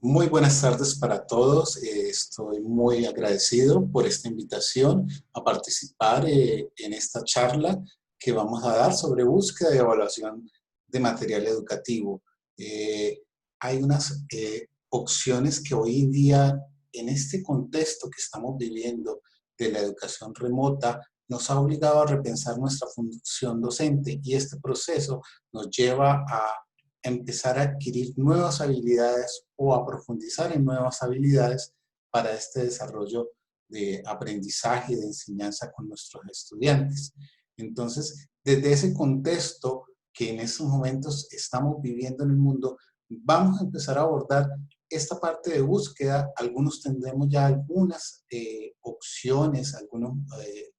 Muy buenas tardes para todos. Estoy muy agradecido por esta invitación a participar en esta charla que vamos a dar sobre búsqueda y evaluación de material educativo. Hay unas opciones que hoy en día, en este contexto que estamos viviendo de la educación remota, nos ha obligado a repensar nuestra función docente, y este proceso nos lleva a empezar a adquirir nuevas habilidades o a profundizar en nuevas habilidades para este desarrollo de aprendizaje y de enseñanza con nuestros estudiantes. Entonces, desde ese contexto que en estos momentos estamos viviendo en el mundo, vamos a empezar a abordar esta parte de búsqueda. Algunos tendremos ya algunas opciones, algunos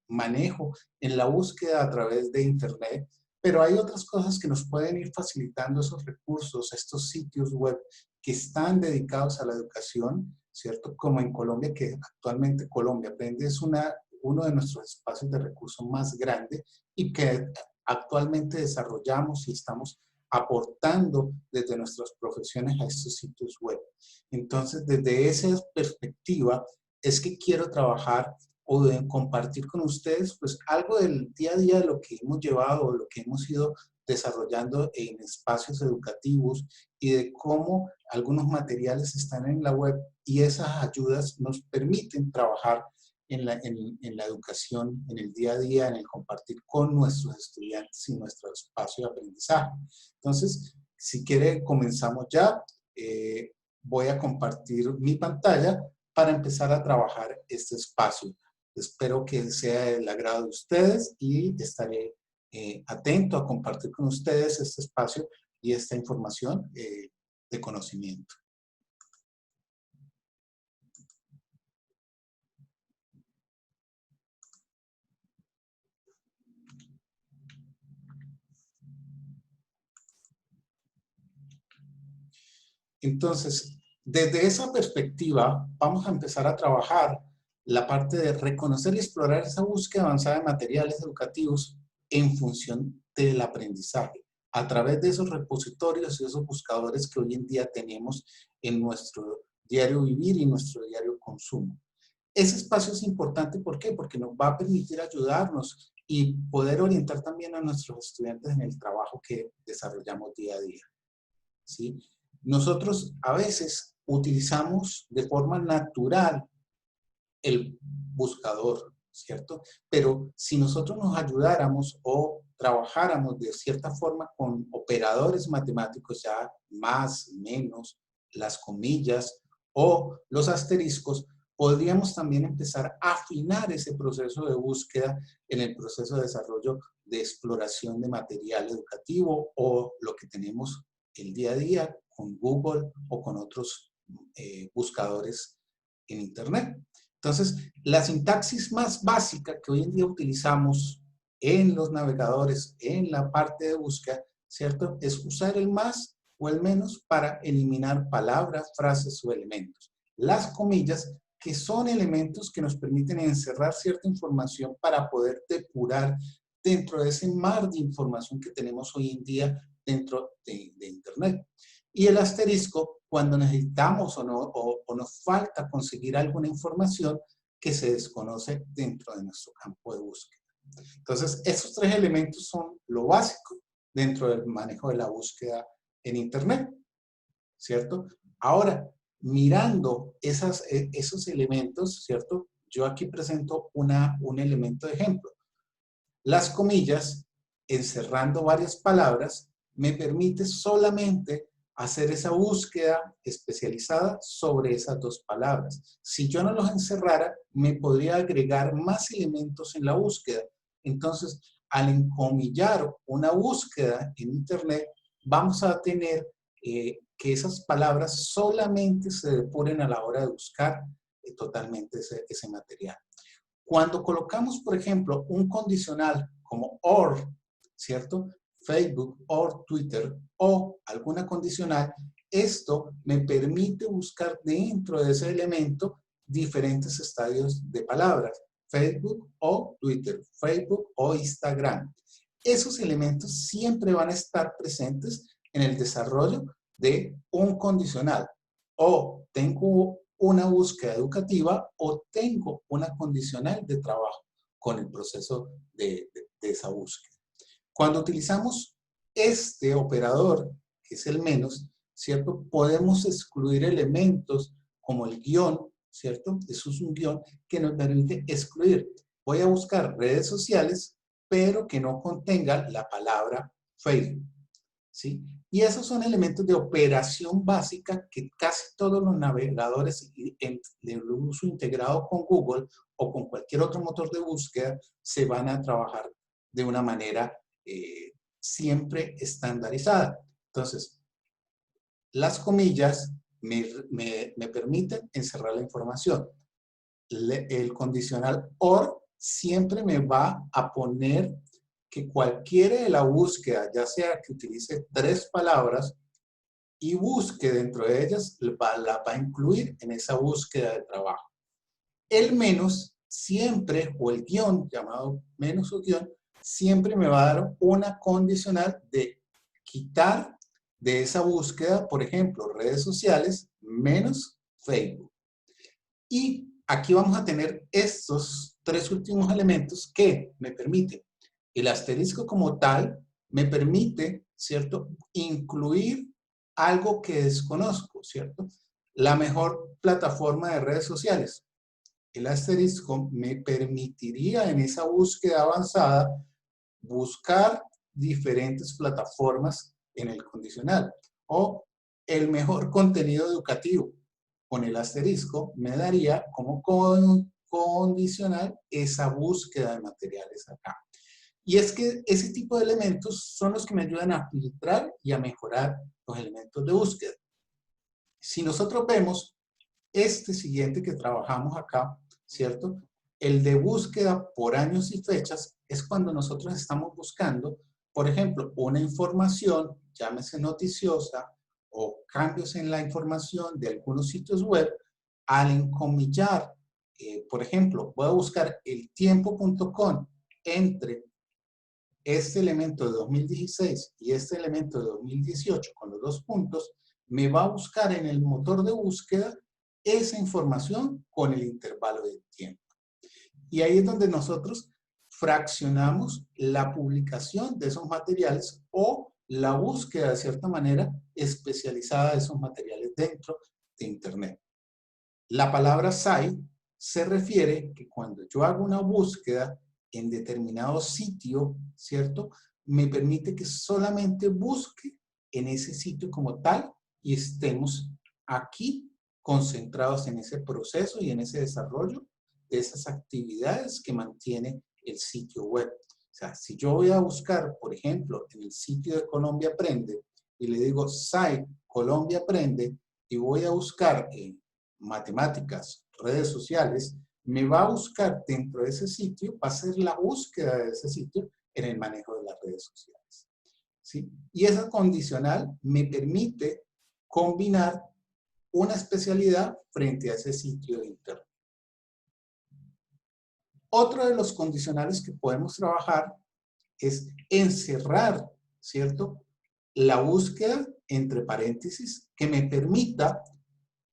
manejo en la búsqueda a través de Internet, pero hay otras cosas que nos pueden ir facilitando esos recursos, estos sitios web que están dedicados a la educación, ¿cierto? Como en Colombia, que actualmente Colombia Aprende es uno de nuestros espacios de recursos más grandes y que actualmente desarrollamos y estamos aportando desde nuestras profesiones a estos sitios web. Entonces, desde esa perspectiva, es que quiero trabajar o de compartir con ustedes pues algo del día a día de lo que hemos llevado o lo que hemos ido desarrollando en espacios educativos, y de cómo algunos materiales están en la web y esas ayudas nos permiten trabajar en la educación, en el día a día, en el compartir con nuestros estudiantes y nuestro espacio de aprendizaje. Entonces, si quiere, comenzamos ya. Voy a compartir mi pantalla para empezar a trabajar este espacio. Espero que sea del agrado de ustedes y estaré atento a compartir con ustedes este espacio y esta información de conocimiento. Entonces, desde esa perspectiva, vamos a empezar a trabajar la parte de reconocer y explorar esa búsqueda avanzada de materiales educativos en función del aprendizaje, a través de esos repositorios y esos buscadores que hoy en día tenemos en nuestro diario vivir y nuestro diario consumo. Ese espacio es importante, ¿por qué? Porque nos va a permitir ayudarnos y poder orientar también a nuestros estudiantes en el trabajo que desarrollamos día a día, ¿sí? Nosotros a veces utilizamos de forma natural el buscador, ¿cierto? Pero si nosotros nos ayudáramos o trabajáramos de cierta forma con operadores matemáticos, ya más, menos, las comillas o los asteriscos, podríamos también empezar a afinar ese proceso de búsqueda en el proceso de desarrollo de exploración de material educativo, o lo que tenemos el día a día con Google o con otros buscadores en Internet. Entonces, la sintaxis más básica que hoy en día utilizamos en los navegadores, en la parte de búsqueda, ¿cierto? Es usar el más o el menos para eliminar palabras, frases o elementos. Las comillas, que son elementos que nos permiten encerrar cierta información para poder depurar dentro de ese mar de información que tenemos hoy en día dentro de Internet. Y el asterisco, cuando necesitamos o nos falta conseguir alguna información que se desconoce dentro de nuestro campo de búsqueda. Entonces, esos tres elementos son lo básico dentro del manejo de la búsqueda en Internet, ¿cierto? Ahora, mirando esos elementos, ¿cierto? Yo aquí presento un elemento de ejemplo. Las comillas, encerrando varias palabras, me permite solamente hacer esa búsqueda especializada sobre esas dos palabras. Si yo no los encerrara, me podría agregar más elementos en la búsqueda. Entonces, al encomillar una búsqueda en Internet, vamos a tener que esas palabras solamente se depuren a la hora de buscar totalmente ese material. Cuando colocamos, por ejemplo, un condicional como OR, ¿cierto? Facebook, OR, Twitter o alguna condicional, esto me permite buscar dentro de ese elemento diferentes estadios de palabras. Facebook o Twitter, Facebook o Instagram. Esos elementos siempre van a estar presentes en el desarrollo de un condicional. O tengo una búsqueda educativa o tengo una condicional de trabajo con el proceso de esa búsqueda. Cuando utilizamos este operador, que es el menos, ¿cierto? Podemos excluir elementos como el guión, ¿cierto? Eso es un guión que nos permite excluir. Voy a buscar redes sociales, pero que no contenga la palabra Facebook, ¿sí? Y esos son elementos de operación básica que casi todos los navegadores de uso integrado con Google o con cualquier otro motor de búsqueda se van a trabajar de una manera siempre estandarizada. Entonces, las comillas me permiten encerrar la información. El condicional OR siempre me va a poner que cualquiera de la búsqueda, ya sea que utilice 3 palabras y busque dentro de ellas, la va a incluir en esa búsqueda de trabajo. El menos siempre, o el guión, llamado menos o guión, siempre me va a dar una condicional de quitar de esa búsqueda, por ejemplo, redes sociales menos Facebook. Y aquí vamos a tener estos 3 últimos elementos que me permiten. El asterisco como tal me permite, ¿cierto?, incluir algo que desconozco, ¿cierto? La mejor plataforma de redes sociales. El asterisco me permitiría en esa búsqueda avanzada buscar diferentes plataformas en el condicional. O el mejor contenido educativo. Con el asterisco me daría como condicional esa búsqueda de materiales acá. Y es que ese tipo de elementos son los que me ayudan a filtrar y a mejorar los elementos de búsqueda. Si nosotros vemos este siguiente que trabajamos acá, ¿cierto? El de búsqueda por años y fechas es cuando nosotros estamos buscando, por ejemplo, una información, llámese noticiosa, o cambios en la información de algunos sitios web, al encomillar, por ejemplo, voy a buscar eltiempo.com entre este elemento de 2016 y este elemento de 2018 con los 2 puntos, me va a buscar en el motor de búsqueda esa información con el intervalo de tiempo. Y ahí es donde nosotros fraccionamos la publicación de esos materiales o la búsqueda de cierta manera especializada de esos materiales dentro de Internet. La palabra site se refiere que cuando yo hago una búsqueda en determinado sitio, ¿cierto? Me permite que solamente busque en ese sitio como tal y estemos aquí concentrados en ese proceso y en ese desarrollo de esas actividades que mantiene el sitio web. O sea, si yo voy a buscar, por ejemplo, en el sitio de Colombia Aprende y le digo site Colombia Aprende y voy a buscar en matemáticas, redes sociales, me va a buscar dentro de ese sitio, va a hacer la búsqueda de ese sitio en el manejo de las redes sociales. ¿Sí? Y esa condicional me permite combinar una especialidad frente a ese sitio de internet. Otro de los condicionales que podemos trabajar es encerrar, ¿cierto?, la búsqueda entre paréntesis que me permita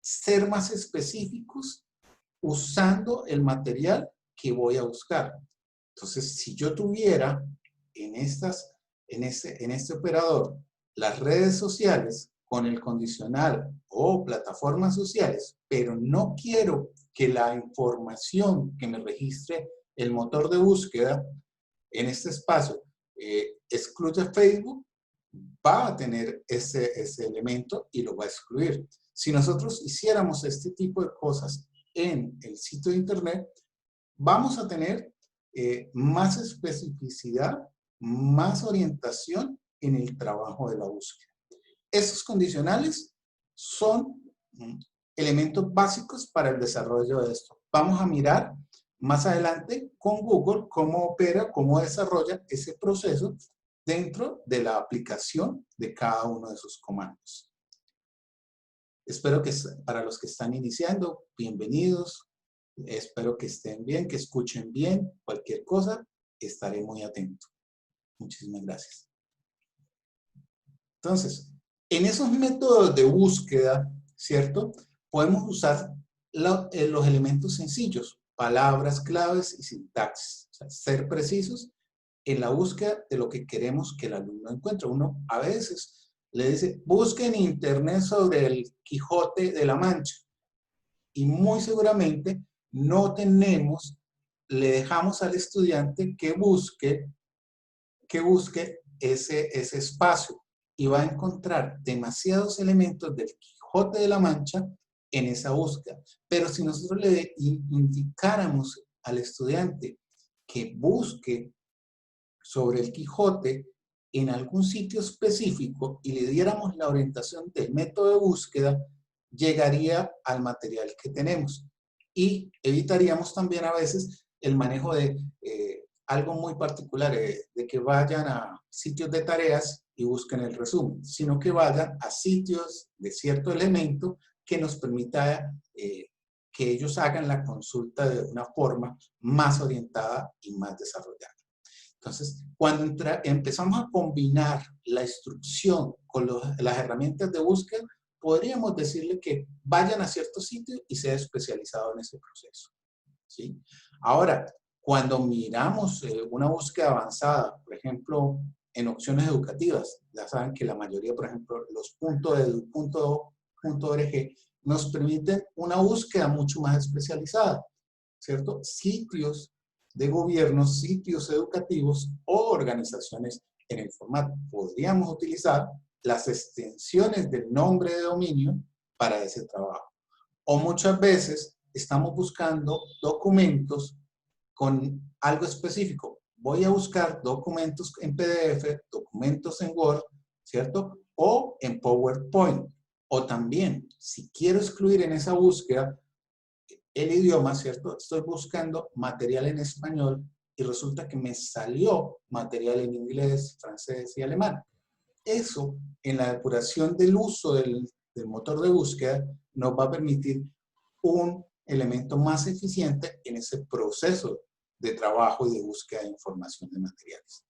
ser más específicos usando el material que voy a buscar. Entonces, si yo tuviera en este operador las redes sociales con el condicional o plataformas sociales, pero no quiero que la información que me registre el motor de búsqueda en este espacio excluya Facebook, va a tener ese elemento y lo va a excluir. Si nosotros hiciéramos este tipo de cosas en el sitio de internet, vamos a tener más especificidad, más orientación en el trabajo de la búsqueda. Estos condicionales son elementos básicos para el desarrollo de esto. Vamos a mirar más adelante con Google cómo opera, cómo desarrolla ese proceso dentro de la aplicación de cada uno de sus comandos. Espero que para los que están iniciando, bienvenidos. Espero que estén bien, que escuchen bien. Cualquier cosa, estaré muy atento. Muchísimas gracias. Entonces, en esos métodos de búsqueda ¿cierto? Podemos usar los elementos sencillos, palabras claves y sintaxis. O sea, ser precisos en la búsqueda de lo que queremos que el alumno encuentre. Uno a veces le dice, busque en internet sobre el Quijote de la Mancha. Y muy seguramente no tenemos, le dejamos al estudiante que busque ese espacio y va a encontrar demasiados elementos del Quijote de la Mancha en esa búsqueda. Pero si nosotros le indicáramos al estudiante que busque sobre el Quijote en algún sitio específico y le diéramos la orientación del método de búsqueda, llegaría al material que tenemos. Y evitaríamos también a veces el manejo de algo muy particular, de que vayan a sitios de tareas y busquen el resumen, sino que vayan a sitios de cierto elemento que nos permita que ellos hagan la consulta de una forma más orientada y más desarrollada. Entonces, cuando empezamos a combinar la instrucción con las herramientas de búsqueda, podríamos decirle que vayan a cierto sitio y sea especializado en ese proceso, ¿sí? Ahora, cuando miramos una búsqueda avanzada, por ejemplo, en opciones educativas, ya saben que la mayoría, por ejemplo, los .org nos permiten una búsqueda mucho más especializada, ¿cierto? Sitios de gobierno, sitios educativos o organizaciones en el formato. Podríamos utilizar las extensiones del nombre de dominio para ese trabajo. O muchas veces estamos buscando documentos con algo específico. Voy a buscar documentos en PDF, documentos en Word, ¿cierto? O en PowerPoint. O también, si quiero excluir en esa búsqueda el idioma, ¿cierto? Estoy buscando material en español y resulta que me salió material en inglés, francés y alemán. Eso, en la depuración del uso del motor de búsqueda, nos va a permitir un elemento más eficiente en ese proceso de trabajo y de búsqueda de información de materiales.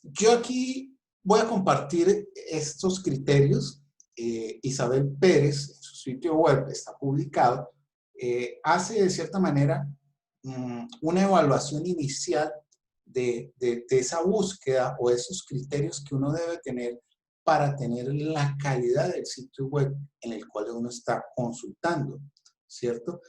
Yo aquí voy a compartir estos criterios. Isabel Pérez, en su sitio web, está publicado, hace de cierta manera una evaluación inicial de esa búsqueda o esos criterios que uno debe tener para tener la calidad del sitio web en el cual uno está consultando, ¿cierto?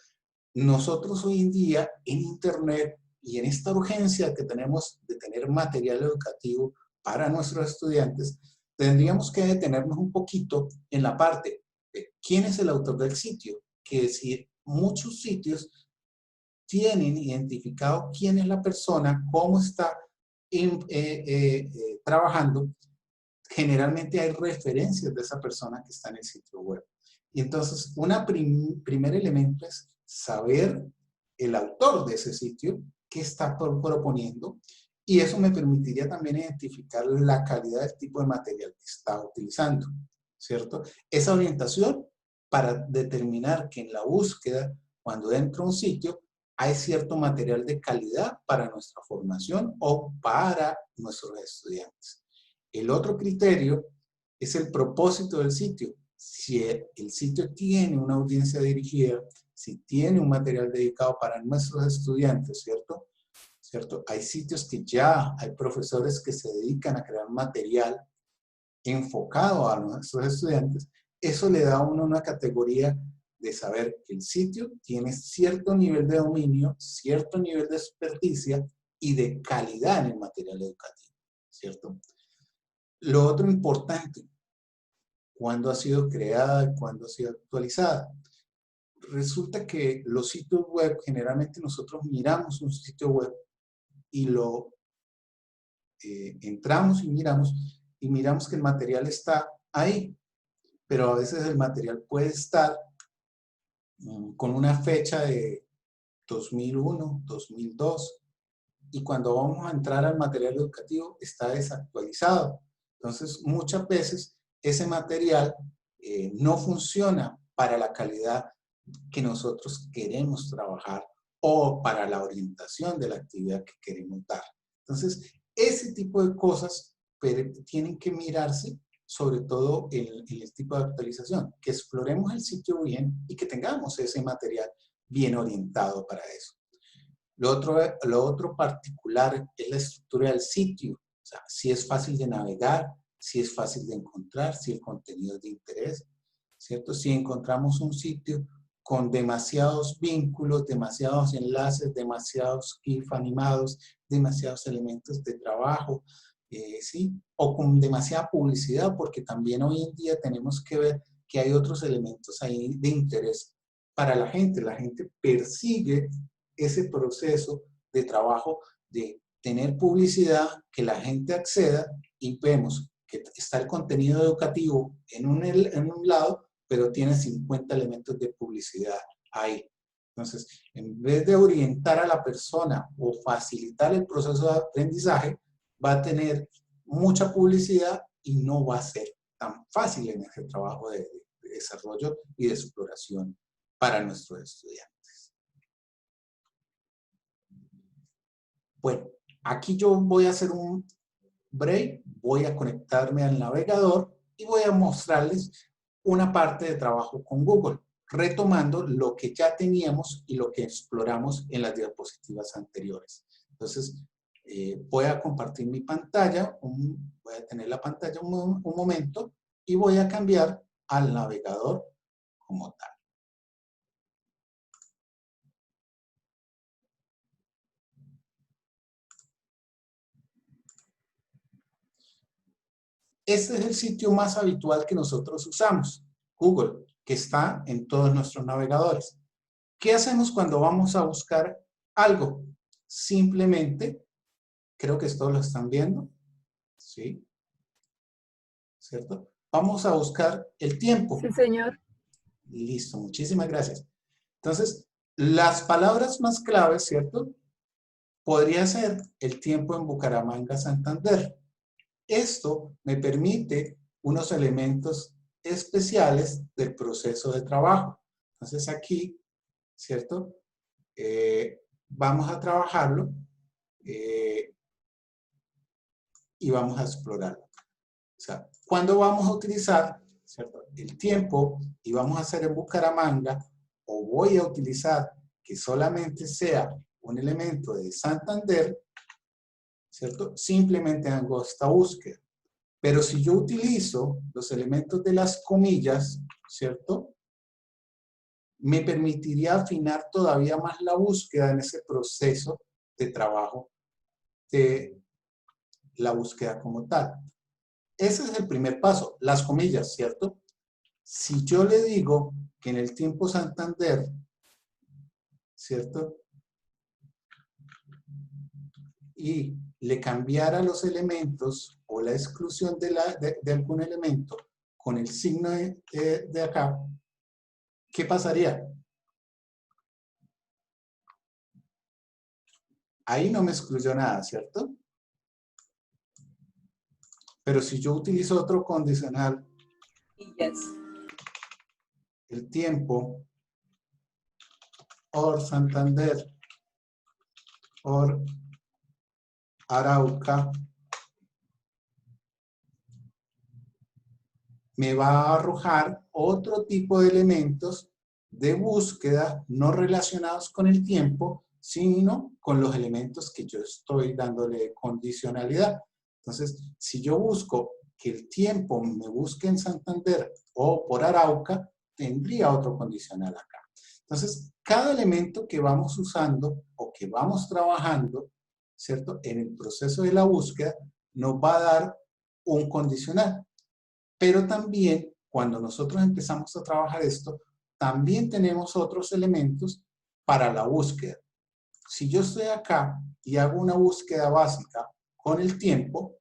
Nosotros hoy en día en Internet y en esta urgencia que tenemos de tener material educativo para nuestros estudiantes, tendríamos que detenernos un poquito en la parte de quién es el autor del sitio, que si muchos sitios tienen identificado quién es la persona, cómo está trabajando, generalmente hay referencias de esa persona que está en el sitio web. Y entonces, primer elemento es saber el autor de ese sitio, qué está proponiendo, y eso me permitiría también identificar la calidad del tipo de material que está utilizando, ¿cierto? Esa orientación para determinar que en la búsqueda, cuando entro a un sitio, hay cierto material de calidad para nuestra formación o para nuestros estudiantes. El otro criterio es el propósito del sitio. Si el sitio tiene una audiencia dirigida, si tiene un material dedicado para nuestros estudiantes, ¿cierto? ¿Cierto? Hay sitios que ya hay profesores que se dedican a crear material enfocado a nuestros estudiantes. Eso le da a uno una categoría de saber que el sitio tiene cierto nivel de dominio, cierto nivel de experticia y de calidad en el material educativo, ¿cierto? Lo otro importante, ¿cuándo ha sido creada y cuándo ha sido actualizada? Resulta que los sitios web, generalmente nosotros miramos un sitio web y lo entramos y miramos que el material está ahí, pero a veces el material puede estar con una fecha de 2001, 2002, y cuando vamos a entrar al material educativo está desactualizado. Entonces, muchas veces ese material no funciona para la calidad que nosotros queremos trabajar o para la orientación de la actividad que queremos dar. Entonces, ese tipo de cosas pero tienen que mirarse sobre todo el tipo de actualización, que exploremos el sitio bien y que tengamos ese material bien orientado para eso. Lo otro particular es la estructura del sitio, o sea, si es fácil de navegar, si es fácil de encontrar, si el contenido es de interés, ¿cierto? Si encontramos un sitio con demasiados vínculos, demasiados enlaces, demasiados GIF animados, demasiados elementos de trabajo, ¿sí? O con demasiada publicidad, porque también hoy en día tenemos que ver que hay otros elementos ahí de interés para la gente. La gente persigue ese proceso de trabajo de tener publicidad, que la gente acceda y vemos que está el contenido educativo en un lado, pero tiene 50 elementos de publicidad ahí. Entonces, en vez de orientar a la persona o facilitar el proceso de aprendizaje, va a tener mucha publicidad y no va a ser tan fácil en ese trabajo de desarrollo y de exploración para nuestros estudiantes. Bueno, aquí yo voy a hacer un break, voy a conectarme al navegador y voy a mostrarles una parte de trabajo con Google, retomando lo que ya teníamos y lo que exploramos en las diapositivas anteriores. Entonces, voy a compartir mi pantalla, voy a tener la pantalla un momento y voy a cambiar al navegador como tal. Este es el sitio más habitual que nosotros usamos, Google, que está en todos nuestros navegadores. ¿Qué hacemos cuando vamos a buscar algo? Simplemente, creo que esto lo están viendo, ¿sí? ¿Cierto? Vamos a buscar el tiempo. Sí, señor. Listo, muchísimas gracias. Entonces, las palabras más claves, ¿cierto? Podría ser el tiempo en Bucaramanga, Santander. Esto me permite unos elementos especiales del proceso de trabajo. Entonces aquí, ¿cierto? Vamos a trabajarlo y vamos a explorarlo. O sea, ¿cuándo vamos a utilizar, ¿cierto?, el tiempo y vamos a hacer en Bucaramanga, o voy a utilizar que solamente sea un elemento de Santander, ¿cierto? Simplemente hago esta búsqueda. Pero si yo utilizo los elementos de las comillas, ¿cierto?, me permitiría afinar todavía más la búsqueda en ese proceso de trabajo de la búsqueda como tal. Ese es el primer paso, las comillas, ¿cierto? Si yo le digo que en el tiempo Santander, ¿cierto?, y le cambiara los elementos o la exclusión de algún elemento con el signo de acá, ¿qué pasaría? Ahí no me excluyó nada, ¿cierto? Pero si yo utilizo otro condicional, Yes. el tiempo, or Santander, or Arauca, me va a arrojar otro tipo de elementos de búsqueda no relacionados con el tiempo, sino con los elementos que yo estoy dándole condicionalidad. Entonces, si yo busco que el tiempo me busque en Santander o por Arauca, tendría otro condicional acá. Entonces, cada elemento que vamos usando o que vamos trabajando, ¿cierto?, en el proceso de la búsqueda, nos va a dar un condicional. Pero también, cuando nosotros empezamos a trabajar esto, también tenemos otros elementos para la búsqueda. Si yo estoy acá y hago una búsqueda básica con el tiempo,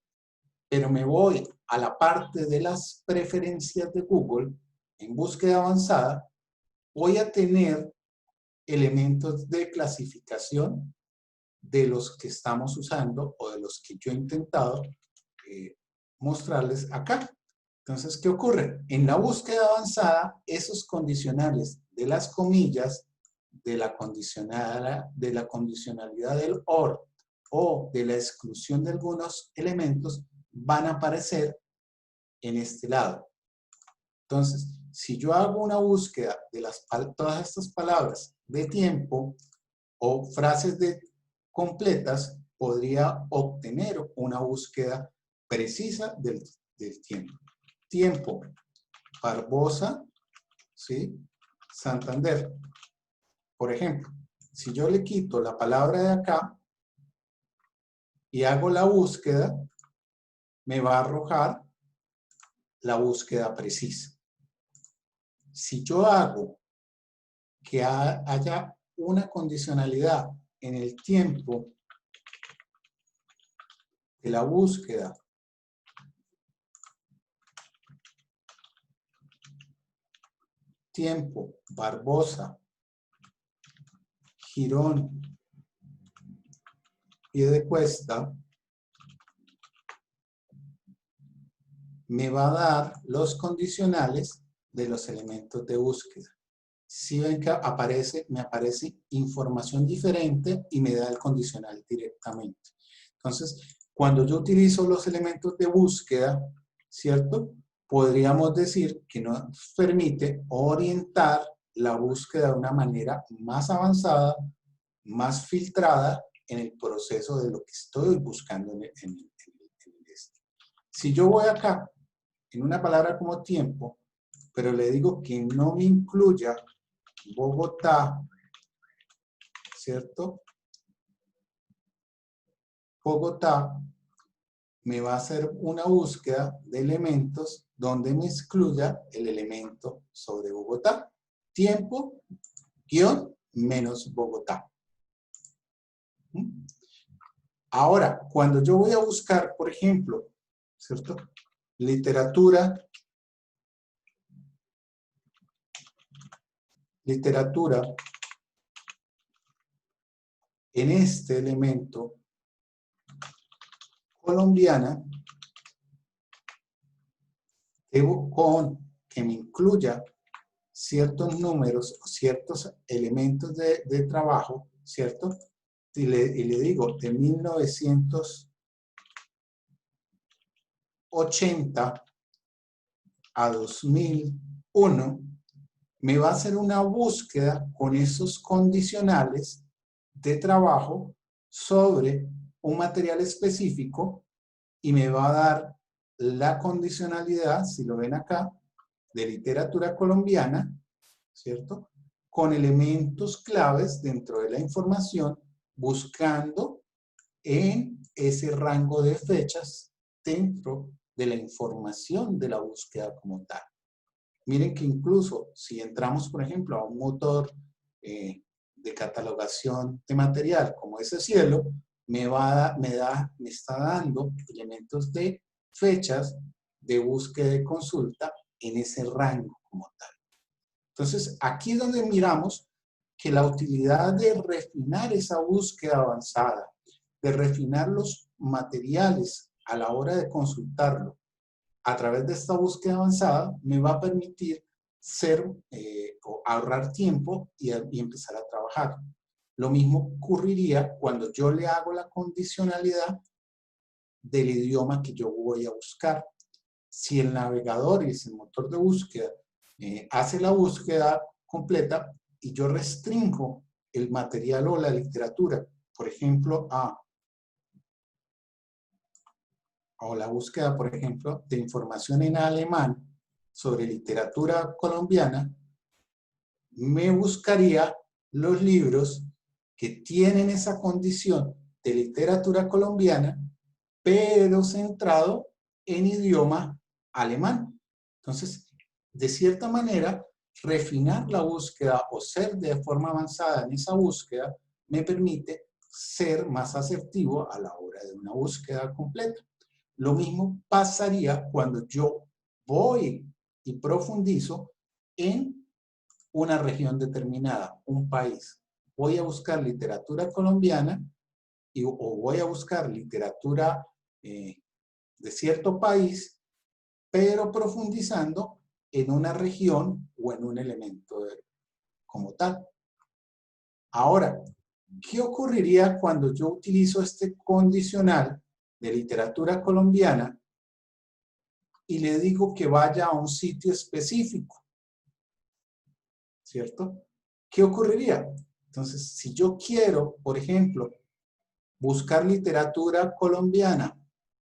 pero me voy a la parte de las preferencias de Google, en búsqueda avanzada, voy a tener elementos de clasificación de los que estamos usando o de los que yo he intentado mostrarles acá. Entonces, ¿qué ocurre? En la búsqueda avanzada, esos condicionales de las comillas, de la condicionalidad del OR o de la exclusión de algunos elementos, van a aparecer en este lado. Entonces, si yo hago una búsqueda de todas estas palabras de tiempo o frases completas, podría obtener una búsqueda precisa del tiempo. Tiempo, Barbosa, ¿sí? Santander. Por ejemplo, si yo le quito la palabra de acá y hago la búsqueda, me va a arrojar la búsqueda precisa. Si yo hago que haya una condicionalidad en el tiempo de la búsqueda, tiempo, Barbosa, Girón, Piedecuesta, me va a dar los condicionales de los elementos de búsqueda. Si ven que me aparece información diferente y me da el condicional directamente. Entonces, cuando yo utilizo los elementos de búsqueda, ¿cierto? Podríamos decir que nos permite orientar la búsqueda de una manera más avanzada, más filtrada en el proceso de lo que estoy buscando en este. Si yo voy acá, en una palabra como tiempo, pero le digo que no me incluya Bogotá, ¿cierto? Bogotá me va a hacer una búsqueda de elementos donde me excluya el elemento sobre Bogotá. Tiempo, guión, menos Bogotá. Ahora, cuando yo voy a buscar, por ejemplo, ¿cierto? Literatura en este elemento colombiana, debo que me incluya ciertos números o ciertos elementos de trabajo, ¿cierto? Y le digo, de 1980 a 2001, me va a hacer una búsqueda con esos condicionales de trabajo sobre un material específico y me va a dar la condicionalidad, si lo ven acá, de literatura colombiana, ¿cierto? Con elementos claves dentro de la información, buscando en ese rango de fechas dentro de la información de la búsqueda como tal. Miren que incluso si entramos, por ejemplo, a un motor de catalogación de material como ese Cielo, me está dando elementos de fechas de búsqueda y consulta en ese rango como tal. Entonces, aquí es donde miramos que la utilidad de refinar esa búsqueda avanzada, de refinar los materiales a la hora de consultarlo a través de esta búsqueda avanzada, me va a permitir o ahorrar tiempo y empezar a trabajar. Lo mismo ocurriría cuando yo le hago la condicionalidad del idioma que yo voy a buscar. Si el navegador y el motor de búsqueda hace la búsqueda completa y yo restringo el material o la literatura, por ejemplo, o la búsqueda, por ejemplo, de información en alemán sobre literatura colombiana, me buscaría los libros que tienen esa condición de literatura colombiana, pero centrado en idioma alemán. Entonces, de cierta manera, refinar la búsqueda o ser de forma avanzada en esa búsqueda me permite ser más asertivo a la hora de una búsqueda completa. Lo mismo pasaría cuando yo voy y profundizo en una región determinada, un país. Voy a buscar literatura colombiana o voy a buscar literatura de cierto país, pero profundizando en una región o en un elemento como tal. Ahora, ¿qué ocurriría cuando yo utilizo este condicional de literatura colombiana y le digo que vaya a un sitio específico, ¿cierto? ¿Qué ocurriría? Entonces, si yo quiero, por ejemplo, buscar literatura colombiana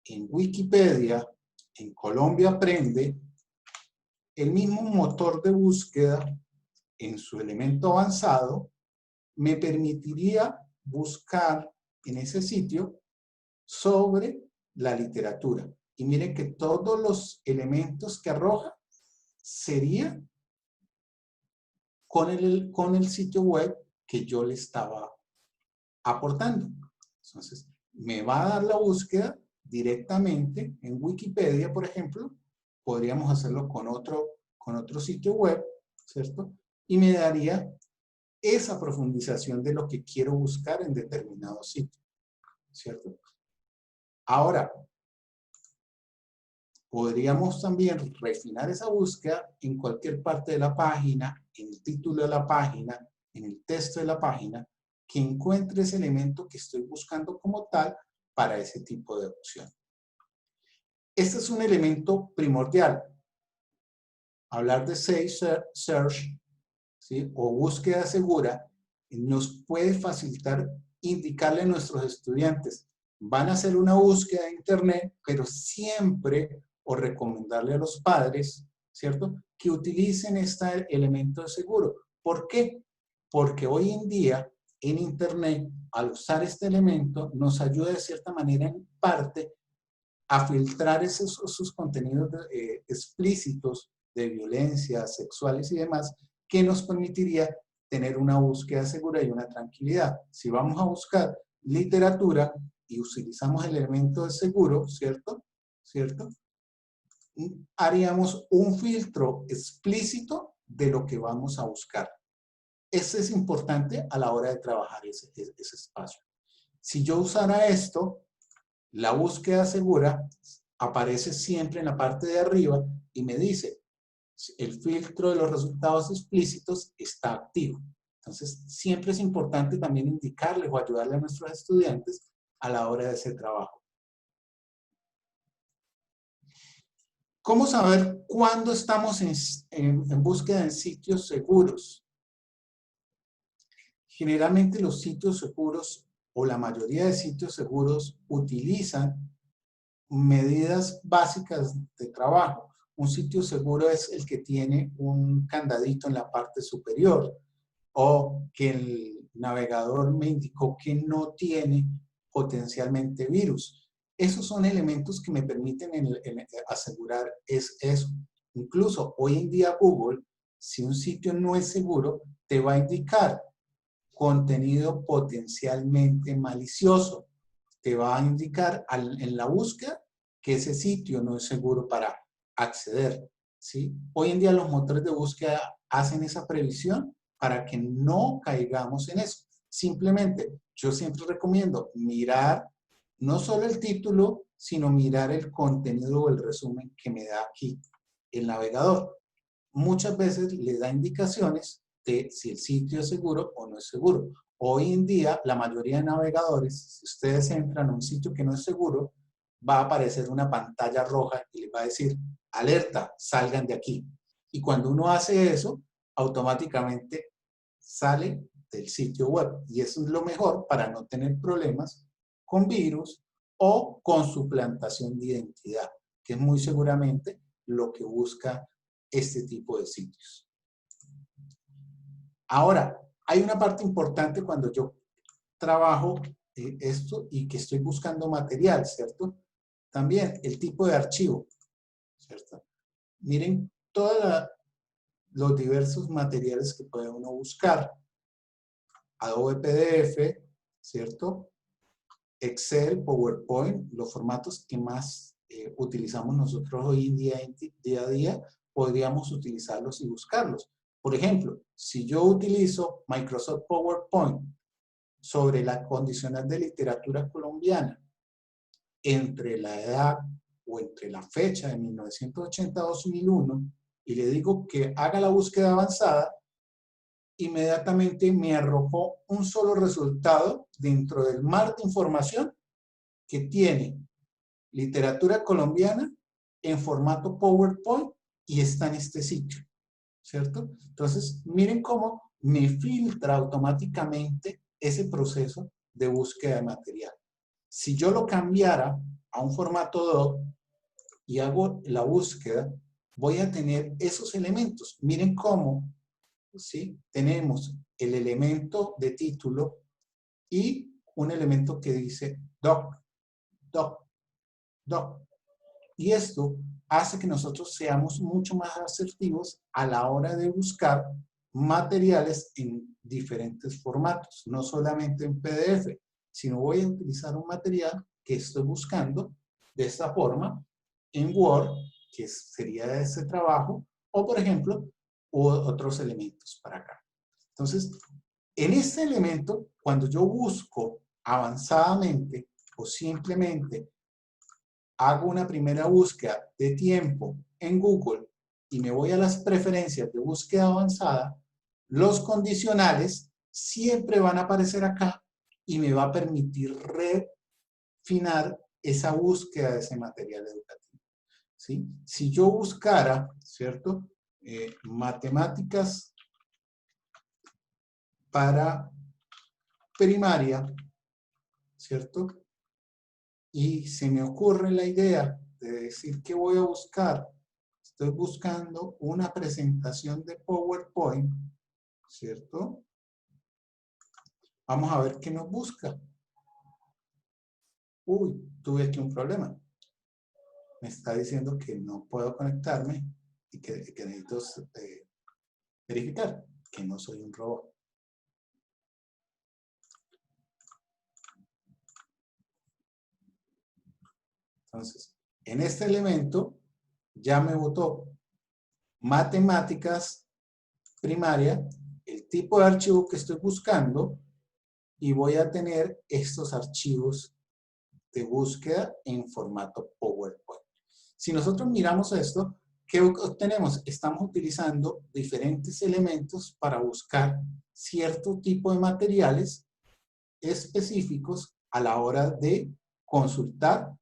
en Wikipedia, en Colombia Aprende, el mismo motor de búsqueda en su elemento avanzado me permitiría buscar en ese sitio sobre la literatura. Y miren que todos los elementos que arroja sería con el sitio web que yo le estaba aportando. Entonces, me va a dar la búsqueda directamente en Wikipedia, por ejemplo. Podríamos hacerlo con otro sitio web, ¿cierto? Y me daría esa profundización de lo que quiero buscar en determinado sitio, ¿cierto? Ahora, podríamos también refinar esa búsqueda en cualquier parte de la página, en el título de la página, en el texto de la página, que encuentre ese elemento que estoy buscando como tal para ese tipo de opción. Este es un elemento primordial. Hablar de Safe Search, ¿sí?, o búsqueda segura nos puede facilitar indicarle a nuestros estudiantes, van a hacer una búsqueda de internet, pero siempre, o recomendarle a los padres, ¿cierto?, que utilicen este elemento de seguro. ¿Por qué? Porque hoy en día en internet, al usar este elemento, nos ayuda de cierta manera en parte a filtrar esos contenidos explícitos de violencia, sexuales y demás, que nos permitiría tener una búsqueda segura y una tranquilidad. Si vamos a buscar literatura y utilizamos el elemento de seguro, ¿cierto? Haríamos un filtro explícito de lo que vamos a buscar. Eso es importante a la hora de trabajar ese espacio. Si yo usara esto, la búsqueda segura aparece siempre en la parte de arriba y me dice, el filtro de los resultados explícitos está activo. Entonces, siempre es importante también indicarles o ayudarle a nuestros estudiantes a la hora de ese trabajo. ¿Cómo saber cuándo estamos en búsqueda en sitios seguros? Generalmente los sitios seguros o la mayoría de sitios seguros utilizan medidas básicas de trabajo. Un sitio seguro es el que tiene un candadito en la parte superior o que el navegador me indicó que no tiene potencialmente virus. Esos son elementos que me permiten asegurar eso. Incluso hoy en día Google, si un sitio no es seguro, te va a indicar contenido potencialmente malicioso. Te va a indicar en la búsqueda que ese sitio no es seguro para acceder, ¿sí? Hoy en día los motores de búsqueda hacen esa previsión para que no caigamos en eso. Simplemente, yo siempre recomiendo mirar no solo el título, sino mirar el contenido o el resumen que me da aquí el navegador. Muchas veces le da indicaciones de si el sitio es seguro o no es seguro. Hoy en día, la mayoría de navegadores, si ustedes entran a un sitio que no es seguro, va a aparecer una pantalla roja y les va a decir, alerta, salgan de aquí. Y cuando uno hace eso, automáticamente sale del sitio web. Y eso es lo mejor para no tener problemas con virus o con suplantación de identidad, que es muy seguramente lo que busca este tipo de sitios. Ahora, hay una parte importante cuando yo trabajo esto y que estoy buscando material, ¿cierto? También el tipo de archivo, ¿cierto? Miren todos los diversos materiales que puede uno buscar. Adobe PDF, ¿cierto? Excel, PowerPoint, los formatos que más utilizamos nosotros hoy en día a día, podríamos utilizarlos y buscarlos. Por ejemplo, si yo utilizo Microsoft PowerPoint sobre la condicional de literatura colombiana entre la edad o entre la fecha de 1980 a 2001 y le digo que haga la búsqueda avanzada, inmediatamente me arrojó un solo resultado dentro del mar de información que tiene literatura colombiana en formato PowerPoint y está en este sitio, ¿cierto? Entonces, miren cómo me filtra automáticamente ese proceso de búsqueda de material. Si yo lo cambiara a un formato doc y hago la búsqueda, voy a tener esos elementos. Miren cómo, ¿sí? Tenemos el elemento de título y un elemento que dice doc, doc, doc. Y esto hace que nosotros seamos mucho más asertivos a la hora de buscar materiales en diferentes formatos, no solamente en PDF, sino voy a utilizar un material que estoy buscando de esta forma en Word, que sería de ese trabajo, o por ejemplo, otros elementos para acá. Entonces, en este elemento, cuando yo busco avanzadamente o simplemente hago una primera búsqueda de tiempo en Google y me voy a las preferencias de búsqueda avanzada, los condicionales siempre van a aparecer acá y me va a permitir refinar esa búsqueda de ese material educativo, ¿sí? Si yo buscara, ¿cierto? Matemáticas para primaria, ¿cierto? Y se me ocurre la idea de decir que voy a buscar. Estoy buscando una presentación de PowerPoint, ¿cierto? Vamos a ver qué nos busca. Uy, tuve aquí un problema. Me está diciendo que no puedo conectarme y que necesito verificar que no soy un robot. Entonces, en este elemento ya me botó matemáticas primaria, el tipo de archivo que estoy buscando, y voy a tener estos archivos de búsqueda en formato PowerPoint. Si nosotros miramos esto, ¿qué obtenemos? Estamos utilizando diferentes elementos para buscar cierto tipo de materiales específicos a la hora de consultar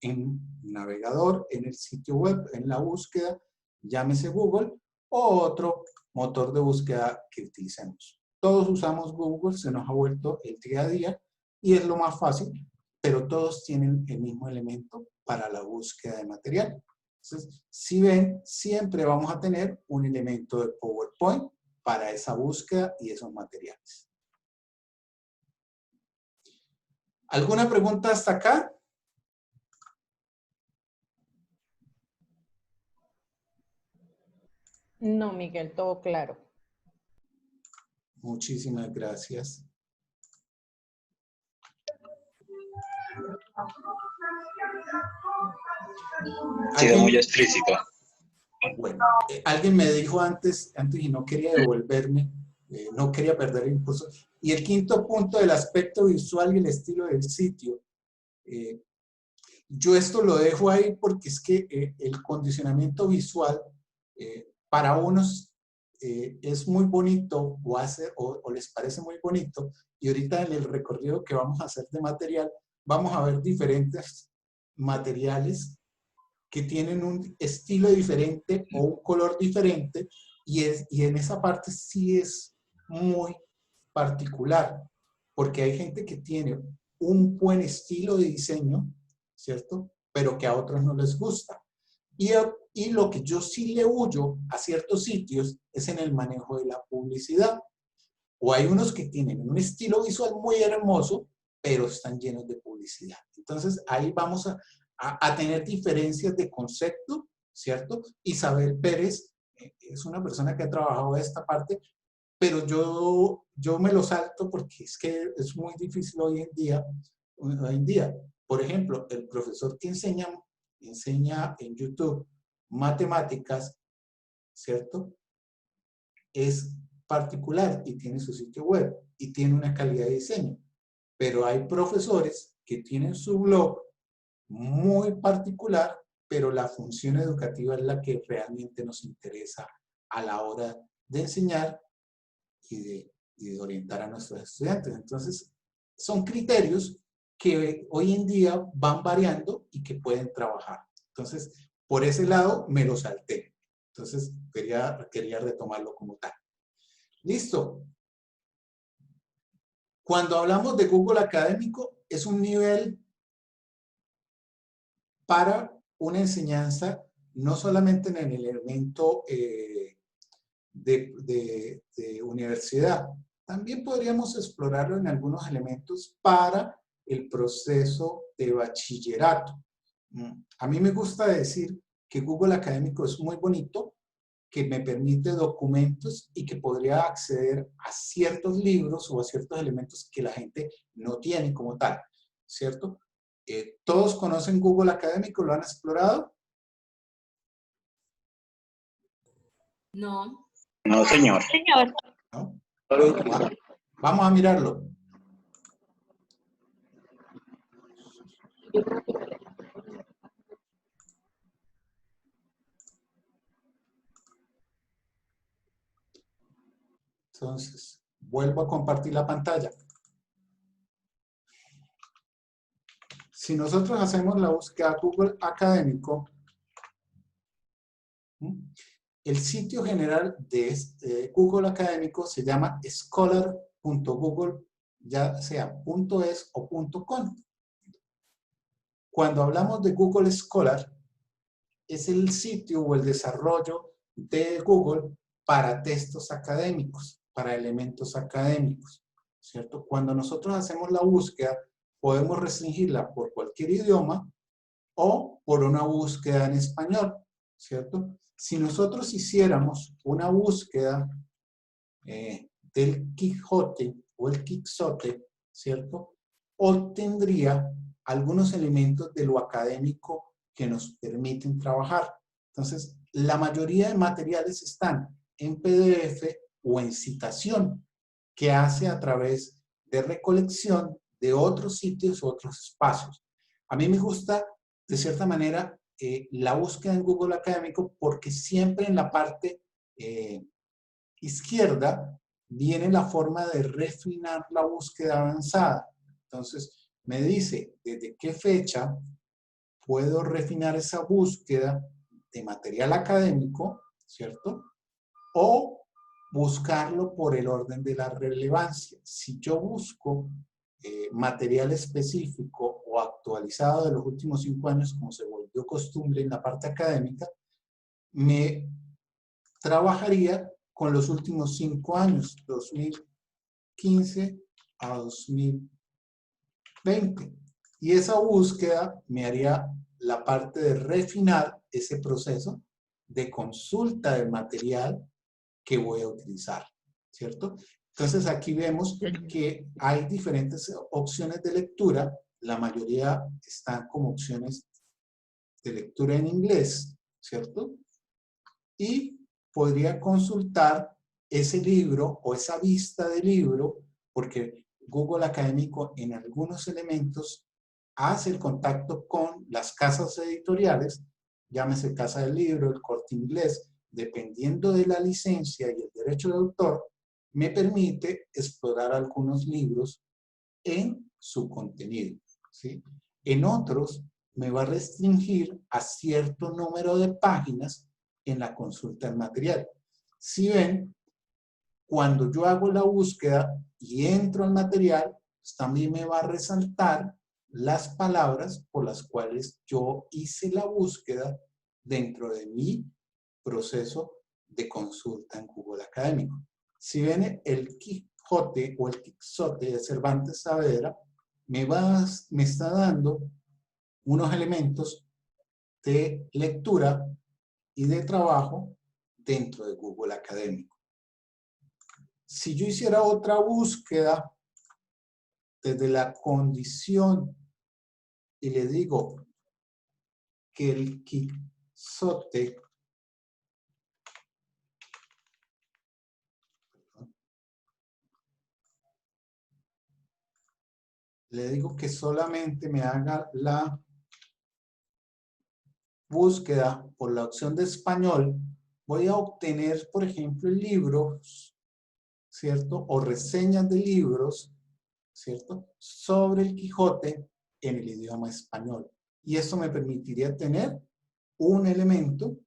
en navegador, en el sitio web, en la búsqueda, llámese Google, o otro motor de búsqueda que utilicemos. Todos usamos Google, se nos ha vuelto el día a día y es lo más fácil, pero todos tienen el mismo elemento para la búsqueda de material. Entonces, si ven, siempre vamos a tener un elemento de PowerPoint para esa búsqueda y esos materiales. ¿Alguna pregunta hasta acá? No, Miguel, todo claro. Muchísimas gracias. Sí, muy explícito. Bueno, alguien me dijo antes y no quería devolverme, no quería perder el impulso. Y el quinto punto del aspecto visual y el estilo del sitio. Yo esto lo dejo ahí porque es que el condicionamiento visual para unos es muy bonito o les parece muy bonito, y ahorita en el recorrido que vamos a hacer de material, vamos a ver diferentes materiales que tienen un estilo diferente o un color diferente, y en esa parte sí es muy particular, porque hay gente que tiene un buen estilo de diseño, ¿cierto? Pero que a otros no les gusta. Y lo que yo sí le huyo a ciertos sitios es en el manejo de la publicidad. O hay unos que tienen un estilo visual muy hermoso, pero están llenos de publicidad. Entonces ahí vamos a tener diferencias de concepto, ¿cierto? Isabel Pérez es una persona que ha trabajado esta parte, pero yo me lo salto porque es que es muy difícil hoy en día. Por ejemplo, el profesor que enseña en YouTube matemáticas, ¿cierto? Es particular y tiene su sitio web y tiene una calidad de diseño. Pero hay profesores que tienen su blog muy particular, pero la función educativa es la que realmente nos interesa a la hora de enseñar y de orientar a nuestros estudiantes. Entonces, son criterios que hoy en día van variando y que pueden trabajar. Entonces, por ese lado me lo salté. Entonces, quería retomarlo como tal. Listo. Cuando hablamos de Google Académico, es un nivel para una enseñanza, no solamente en el elemento de universidad, también podríamos explorarlo en algunos elementos para el proceso de bachillerato. A mí me gusta decir que Google Académico es muy bonito, que me permite documentos y que podría acceder a ciertos libros o a ciertos elementos que la gente no tiene como tal, ¿cierto? ¿Todos conocen Google Académico? ¿Lo han explorado? No. No, señor. ¿No? Vamos a mirarlo. Entonces, vuelvo a compartir la pantalla. Si nosotros hacemos la búsqueda Google Académico, el sitio general de Google Académico se llama scholar.google, ya sea .es o .com. Cuando hablamos de Google Scholar, es el sitio o el desarrollo de Google para textos académicos, para elementos académicos, ¿cierto? Cuando nosotros hacemos la búsqueda, podemos restringirla por cualquier idioma o por una búsqueda en español, ¿cierto? Si nosotros hiciéramos una búsqueda del Quijote o el Quixote, ¿cierto? Obtendría algunos elementos de lo académico que nos permiten trabajar. Entonces, la mayoría de materiales están en PDF o en citación, que hace a través de recolección de otros sitios u otros espacios. A mí me gusta, de cierta manera, la búsqueda en Google Académico porque siempre en la parte izquierda viene la forma de refinar la búsqueda avanzada. Entonces, me dice desde qué fecha puedo refinar esa búsqueda de material académico, ¿cierto? O buscarlo por el orden de la relevancia. Si yo busco material específico o actualizado de los últimos 5 años, como se volvió costumbre en la parte académica, me trabajaría con los últimos 5 años, 2015 a 2020. Y esa búsqueda me haría la parte de refinar ese proceso de consulta del material que voy a utilizar, ¿cierto? Entonces aquí vemos que hay diferentes opciones de lectura, la mayoría están como opciones de lectura en inglés, ¿cierto? Y podría consultar ese libro o esa vista de libro, porque Google Académico en algunos elementos hace el contacto con las casas editoriales, llámese Casa del Libro, el Corte Inglés, dependiendo de la licencia y el derecho de autor, me permite explorar algunos libros en su contenido, ¿sí? En otros, me va a restringir a cierto número de páginas en la consulta del material. Si ven, cuando yo hago la búsqueda y entro al material, pues también me va a resaltar las palabras por las cuales yo hice la búsqueda dentro de mi proceso de consulta en Google Académico. Si ven el Quijote o el Quixote de Cervantes Saavedra, me está dando unos elementos de lectura y de trabajo dentro de Google Académico. Si yo hiciera otra búsqueda desde la condición y le digo que el Quijote le digo que solamente me haga la búsqueda por la opción de español, voy a obtener, por ejemplo, libros, ¿cierto? O reseñas de libros, ¿cierto? Sobre el Quijote en el idioma español. Y eso me permitiría tener un elemento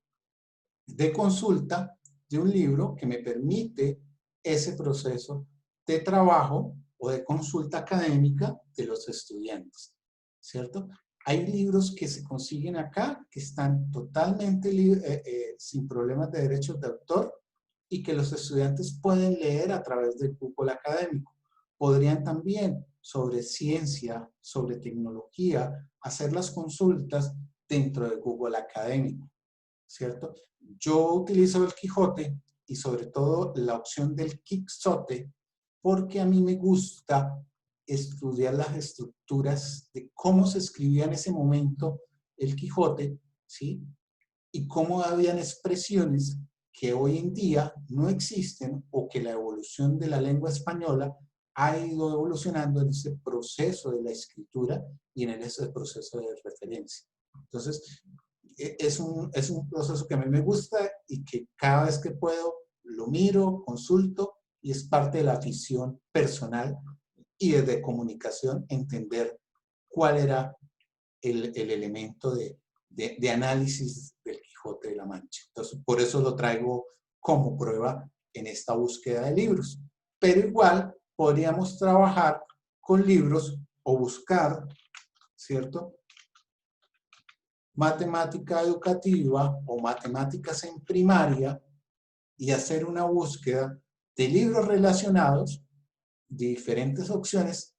de consulta de un libro que me permite ese proceso de trabajo o de consulta académica de los estudiantes, ¿cierto? Hay libros que se consiguen acá que están totalmente sin problemas de derechos de autor y que los estudiantes pueden leer a través del Google Académico. Podrían también sobre ciencia, sobre tecnología, hacer las consultas dentro de Google Académico, ¿cierto? Yo utilizo el Quijote y sobre todo la opción del Quixote porque a mí me gusta estudiar las estructuras de cómo se escribía en ese momento el Quijote, ¿sí? Y cómo habían expresiones que hoy en día no existen o que la evolución de la lengua española ha ido evolucionando en ese proceso de la escritura y en ese proceso de referencia. Entonces, es un proceso que a mí me gusta y que cada vez que puedo lo miro, consulto y es parte de la afición personal y desde comunicación entender cuál era el elemento de análisis del Quijote de la Mancha. Entonces, por eso lo traigo como prueba en esta búsqueda de libros. Pero igual podríamos trabajar con libros o buscar, ¿cierto? Matemática educativa o matemáticas en primaria y hacer una búsqueda de libros relacionados, de diferentes opciones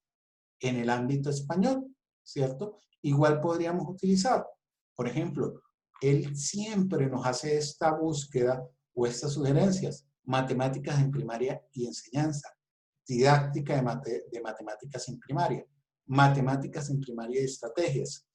en el ámbito español, ¿cierto? Igual podríamos utilizar, por ejemplo, él siempre nos hace esta búsqueda o estas sugerencias, matemáticas en primaria y enseñanza, didáctica de matemáticas en primaria, matemáticas en primaria y estrategias.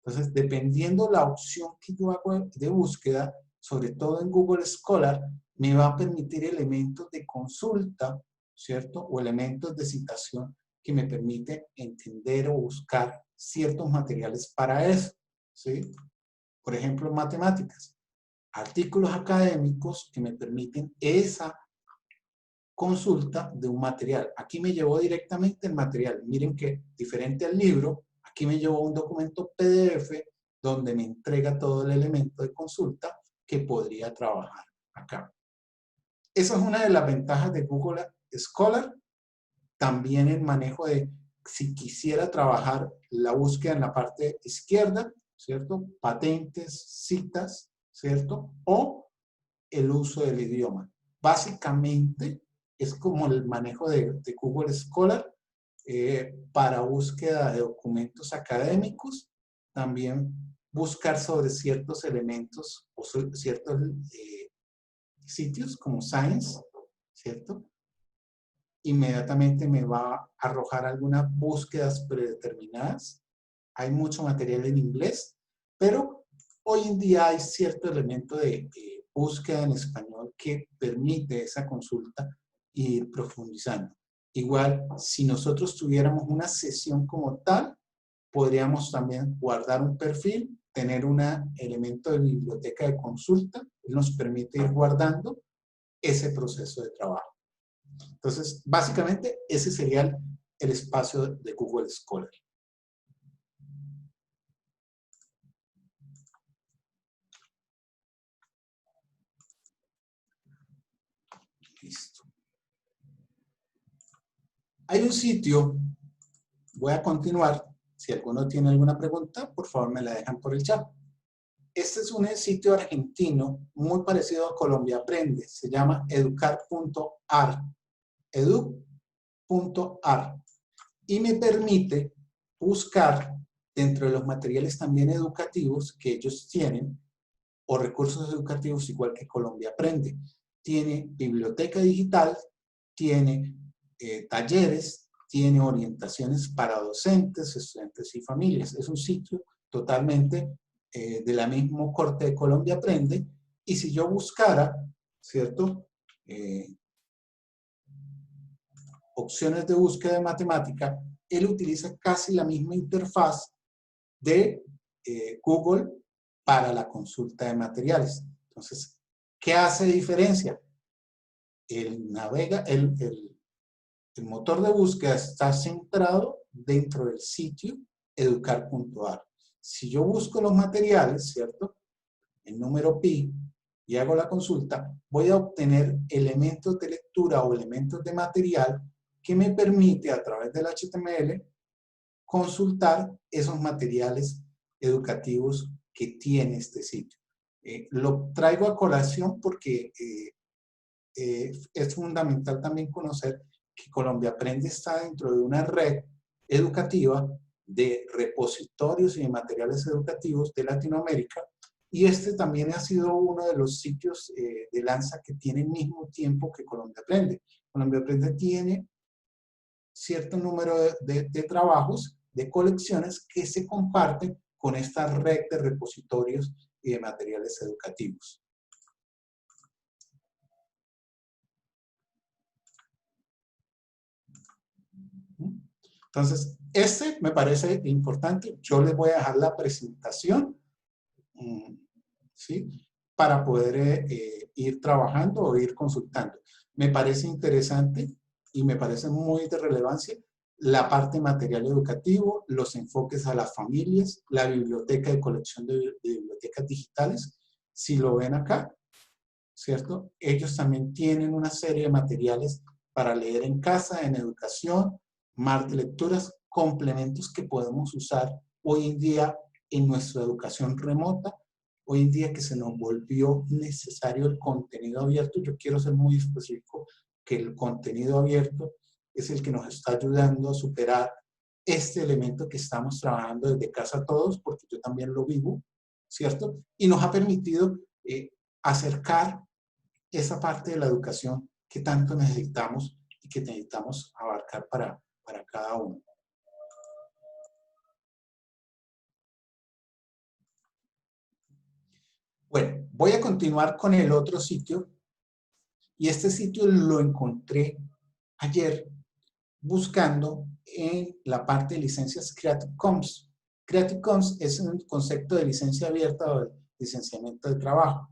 Entonces, dependiendo la opción que yo hago de búsqueda, sobre todo en Google Scholar, me va a permitir elementos de consulta, ¿cierto? O elementos de citación que me permite entender o buscar ciertos materiales para eso, ¿sí? Por ejemplo, matemáticas, artículos académicos que me permiten esa consulta de un material. Aquí me llevó directamente el material. Miren que diferente al libro, aquí me llevó un documento PDF donde me entrega todo el elemento de consulta que podría trabajar acá. Esa es una de las ventajas de Google Scholar. También el manejo de, si quisiera trabajar la búsqueda en la parte izquierda, ¿cierto? Patentes, citas, ¿cierto? O el uso del idioma. Básicamente es como el manejo de Google Scholar para búsqueda de documentos académicos. También buscar sobre ciertos elementos o ciertos sitios como Science, ¿cierto? Inmediatamente me va a arrojar algunas búsquedas predeterminadas. Hay mucho material en inglés, pero hoy en día hay cierto elemento de búsqueda en español que permite esa consulta e ir profundizando. Igual, si nosotros tuviéramos una sesión como tal, podríamos también guardar un perfil, tener un elemento de biblioteca de consulta, que nos permite ir guardando ese proceso de trabajo. Entonces, básicamente, ese sería el espacio de Google Scholar. Listo. Hay un sitio, voy a continuar. Si alguno tiene alguna pregunta, por favor me la dejan por el chat. Este es un sitio argentino muy parecido a Colombia Aprende. Se llama educar.ar. edu.ar. Y me permite buscar dentro de los materiales también educativos que ellos tienen, o recursos educativos igual que Colombia Aprende. Tiene biblioteca digital, tiene talleres, tiene orientaciones para docentes, estudiantes y familias. Es un sitio totalmente de la misma corte de Colombia Aprende. Y si yo buscara, ¿cierto? Opciones de búsqueda de matemática, él utiliza casi la misma interfaz de Google para la consulta de materiales. Entonces, ¿qué hace diferencia? El motor de búsqueda está centrado dentro del sitio educar.ar. Si yo busco los materiales, ¿cierto? el número pi y hago la consulta, voy a obtener elementos de lectura o elementos de material que me permite a través del HTML consultar esos materiales educativos que tiene este sitio. Lo traigo a colación porque es fundamental también conocer que Colombia Aprende está dentro de una red educativa de repositorios y de materiales educativos de Latinoamérica, y este también ha sido uno de los sitios de lanza que tiene el mismo tiempo que Colombia Aprende. Colombia Aprende tiene cierto número de trabajos, de colecciones que se comparten con esta red de repositorios y de materiales educativos. Entonces, este me parece importante. Yo les voy a dejar la presentación, ¿sí? Para poder ir trabajando o ir consultando. Me parece interesante y me parece muy de relevancia la parte material educativo, los enfoques a las familias, la biblioteca de colección de bibliotecas digitales. Si lo ven acá, ¿cierto? Ellos también tienen una serie de materiales para leer en casa, en educación, mar de lecturas, complementos que podemos usar hoy en día en nuestra educación remota, hoy en día que se nos volvió necesario el contenido abierto. Yo quiero ser muy específico que el contenido abierto es el que nos está ayudando a superar este elemento que estamos trabajando desde casa todos, porque yo también lo vivo, ¿cierto? Y nos ha permitido acercar esa parte de la educación que tanto necesitamos y que necesitamos abarcar para cada uno. Bueno, voy a continuar con el otro sitio, y este sitio lo encontré ayer buscando en la parte de licencias Creative Commons. Creative Commons es un concepto de licencia abierta o de licenciamiento de trabajo.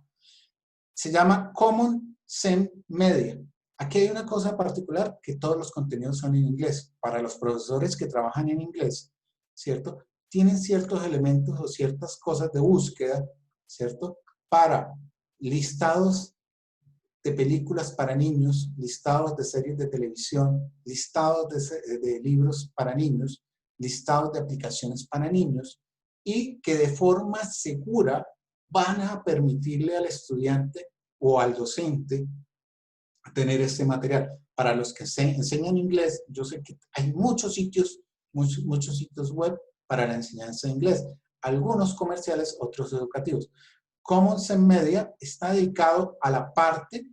Se llama Common Sense Media. Aquí hay una cosa particular, que todos los contenidos son en inglés. Para los profesores que trabajan en inglés, ¿cierto? Tienen ciertos elementos o ciertas cosas de búsqueda, ¿cierto? Para listados de películas para niños, listados de series de televisión, listados de libros para niños, listados de aplicaciones para niños, y que de forma segura van a permitirle al estudiante o al docente tener este material. Para los que enseñan inglés, yo sé que hay muchos sitios web para la enseñanza de inglés, algunos comerciales, otros educativos. Common Sense Media está dedicado a la parte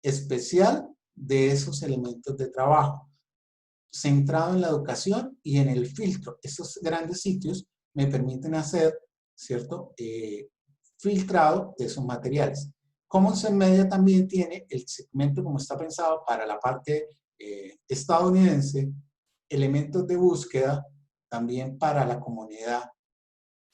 especial de esos elementos de trabajo, centrado en la educación y en el filtro. Estos grandes sitios me permiten hacer, ¿cierto?, filtrado de esos materiales. Common Sense Media también tiene el segmento, como está pensado, para la parte estadounidense, elementos de búsqueda también para la comunidad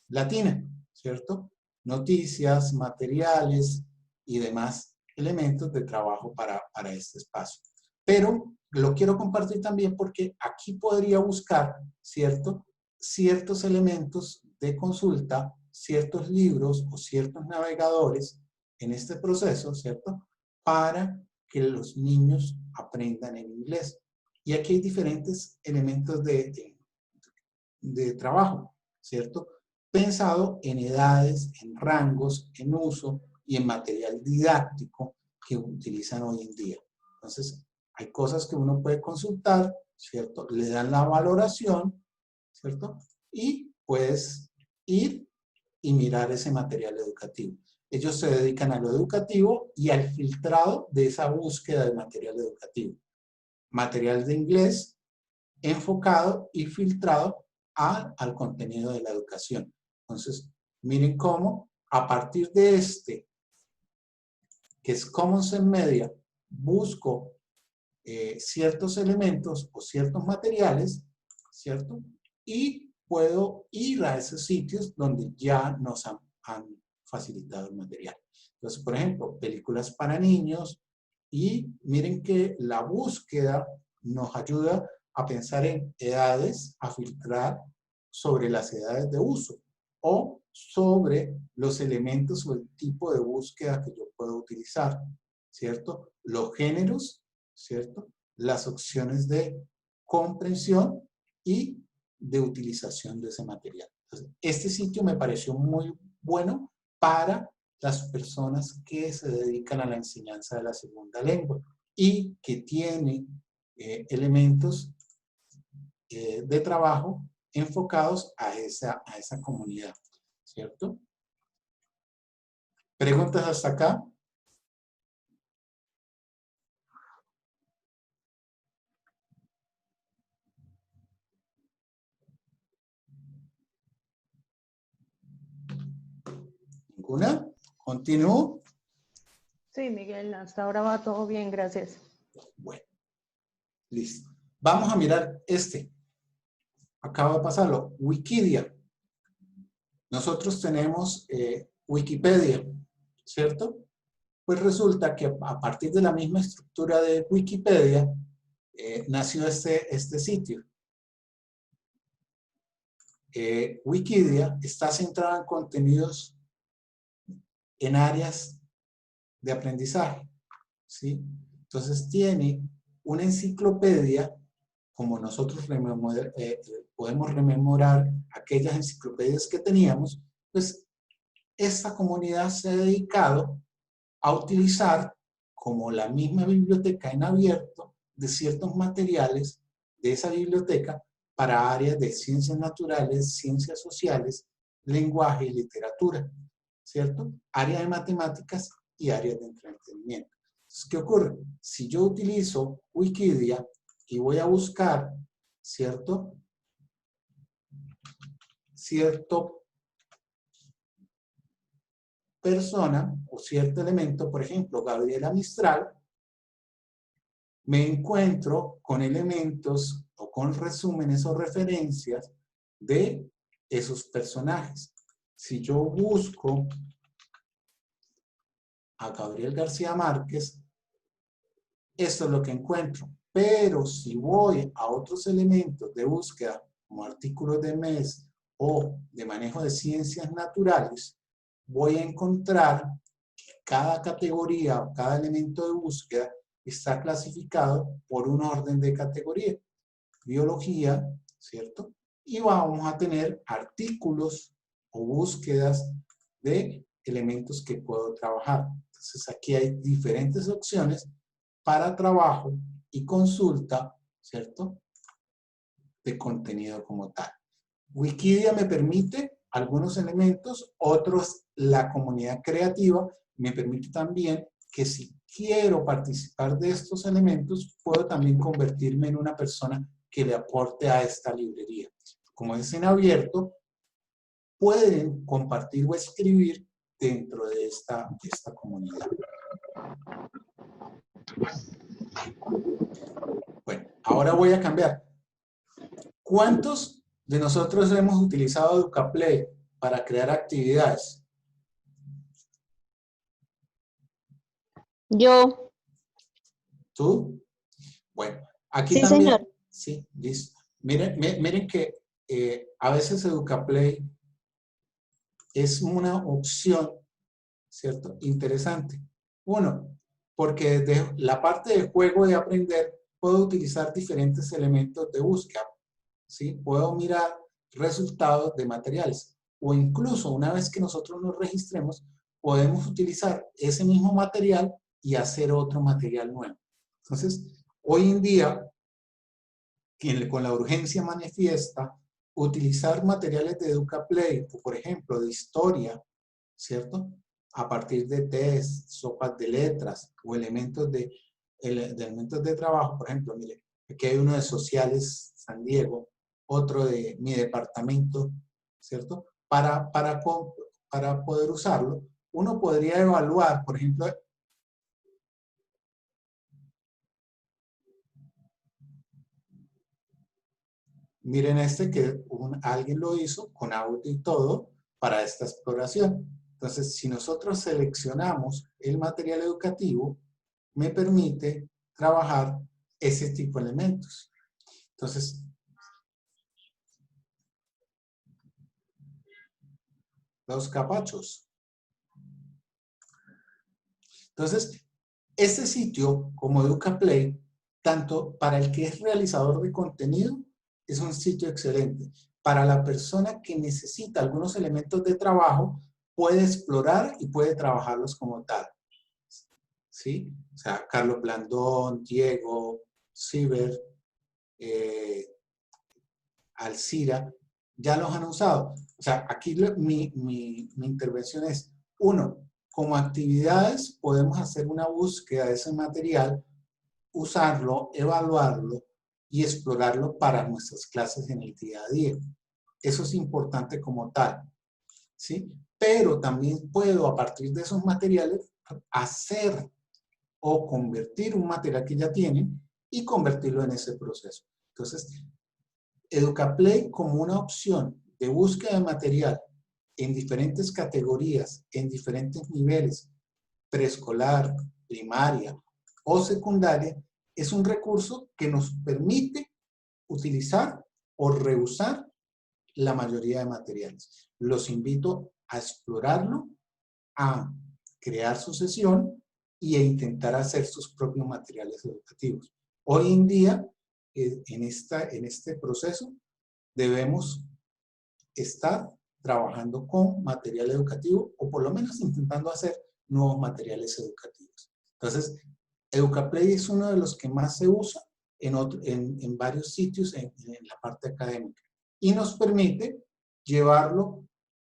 latina, ¿cierto? Noticias, materiales y demás elementos de trabajo para este espacio. Pero lo quiero compartir también porque aquí podría buscar, ¿cierto?, ciertos elementos de consulta, ciertos libros o ciertos navegadores en este proceso, ¿cierto?, para que los niños aprendan en inglés. Y aquí hay diferentes elementos de trabajo, ¿cierto?, pensado en edades, en rangos, en uso y en material didáctico que utilizan hoy en día. Entonces, hay cosas que uno puede consultar, ¿cierto? Le dan la valoración, ¿cierto? Y puedes ir y mirar ese material educativo. Ellos se dedican a lo educativo y al filtrado de esa búsqueda de material educativo. Material de inglés enfocado y filtrado al contenido de la educación. Entonces, miren cómo a partir de este, que es Common Sense Media, busco ciertos elementos o ciertos materiales, ¿cierto? Y puedo ir a esos sitios donde ya nos han facilitado el material. Entonces, por ejemplo, películas para niños, y miren que la búsqueda nos ayuda a pensar en edades, a filtrar sobre las edades de uso o sobre los elementos o el tipo de búsqueda que yo puedo utilizar, ¿cierto? Los géneros, ¿cierto? Las opciones de comprensión y de utilización de ese material. Entonces, este sitio me pareció muy bueno para las personas que se dedican a la enseñanza de la segunda lengua y que tiene elementos de trabajo enfocados a esa comunidad, ¿cierto? ¿Preguntas hasta acá? ¿Ninguna? ¿Continúo? Sí, Miguel, hasta ahora va todo bien, gracias. Bueno, listo. Vamos a mirar este. Acabo de pasarlo. Wikidia. Nosotros tenemos Wikipedia, ¿cierto? Pues resulta que a partir de la misma estructura de Wikipedia nació este sitio. Wikidia está centrado en contenidos en áreas de aprendizaje, ¿sí? Entonces tiene una enciclopedia, como nosotros podemos rememorar aquellas enciclopedias que teníamos, pues esta comunidad se ha dedicado a utilizar como la misma biblioteca en abierto de ciertos materiales de esa biblioteca para áreas de ciencias naturales, ciencias sociales, lenguaje y literatura, ¿cierto? Área de matemáticas y áreas de entretenimiento. Entonces, ¿qué ocurre? Si yo utilizo Wikidia y voy a buscar, ¿cierto? Cierto persona o cierto elemento, por ejemplo, Gabriela Mistral, me encuentro con elementos o con resúmenes o referencias de esos personajes. Si yo busco a Gabriel García Márquez, esto es lo que encuentro. Pero si voy a otros elementos de búsqueda, como artículos de mes o de manejo de ciencias naturales, voy a encontrar que cada categoría o cada elemento de búsqueda está clasificado por un orden de categoría. Biología, ¿cierto? Y vamos a tener artículos o búsquedas de elementos que puedo trabajar. Entonces aquí hay diferentes opciones para trabajo y consulta, ¿cierto? De contenido como tal. Wikidia me permite algunos elementos, otros la comunidad creativa me permite también que si quiero participar de estos elementos, puedo también convertirme en una persona que le aporte a esta librería. Como es en abierto, pueden compartir o escribir dentro de esta comunidad. Bueno, ahora voy a cambiar. ¿Cuántos de nosotros hemos utilizado Educaplay para crear actividades? Yo. ¿Tú? Bueno, aquí Sí, también, señor. sí, listo. Miren que a veces Educaplay es una opción, ¿cierto? Interesante. Uno, porque desde la parte de juego y aprender, puedo utilizar diferentes elementos de búsqueda, ¿sí? Puedo mirar resultados de materiales. O incluso, una vez que nosotros nos registremos, podemos utilizar ese mismo material y hacer otro material nuevo. Entonces, hoy en día, con la urgencia manifiesta, utilizar materiales de Educaplay, o por ejemplo, de historia, ¿cierto? A partir de test, sopas de letras o elementos de trabajo. Por ejemplo, mire, aquí hay uno de sociales San Diego, otro de mi departamento, ¿cierto? Para poder usarlo, uno podría evaluar, por ejemplo, miren este que alguien lo hizo con audio y todo para esta exploración. Entonces, si nosotros seleccionamos el material educativo, me permite trabajar ese tipo de elementos. Entonces, los capachos. Entonces, este sitio, como EducaPlay, tanto para el que es realizador de contenido, es un sitio excelente. Para la persona que necesita algunos elementos de trabajo, puede explorar y puede trabajarlos como tal. ¿Sí? O sea, Carlos Blandón, Diego, Ciber, Alcira, ya los han usado. O sea, aquí mi intervención es, uno, como actividades podemos hacer una búsqueda de ese material, usarlo, evaluarlo y explorarlo para nuestras clases en el día a día. Eso es importante como tal, ¿sí? Pero también puedo, a partir de esos materiales, hacer o convertir un material que ya tienen y convertirlo en ese proceso. Entonces, EducaPlay como una opción de búsqueda de material en diferentes categorías, en diferentes niveles, preescolar, primaria o secundaria, es un recurso que nos permite utilizar o reusar la mayoría de materiales. Los invito a explorarlo, a crear su sesión y a intentar hacer sus propios materiales educativos. Hoy en día, en este proceso, debemos estar trabajando con material educativo o por lo menos intentando hacer nuevos materiales educativos. Entonces, EducaPlay es uno de los que más se usa en varios sitios en la parte académica y nos permite llevarlo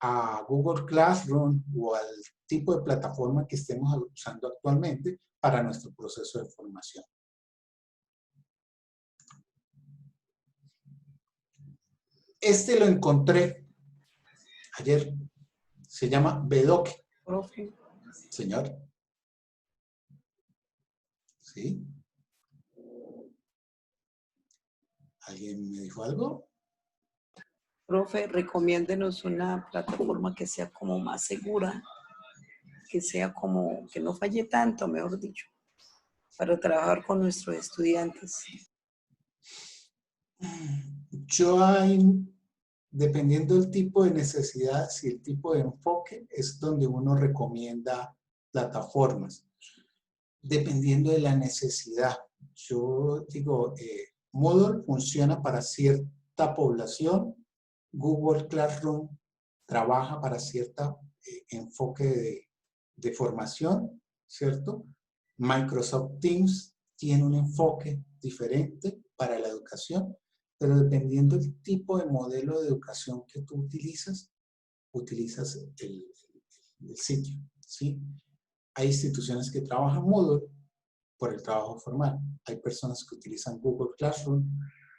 a Google Classroom o al tipo de plataforma que estemos usando actualmente para nuestro proceso de formación. Este lo encontré ayer. Se llama Bedoque. Profe, Señor. ¿Sí? ¿Alguien me dijo algo? profe, recomiéndenos una plataforma que sea como más segura, que sea como, que no falle tanto, mejor dicho, para trabajar con nuestros estudiantes. Yo dependiendo del tipo de necesidades y el tipo de enfoque, es donde uno recomienda plataformas. Dependiendo de la necesidad. Yo digo, Moodle funciona para cierta población, Google Classroom trabaja para cierto enfoque de formación, ¿cierto? Microsoft Teams tiene un enfoque diferente para la educación, pero dependiendo del tipo de modelo de educación que tú utilizas el sitio, ¿sí? Hay instituciones que trabajan Moodle por el trabajo formal. Hay personas que utilizan Google Classroom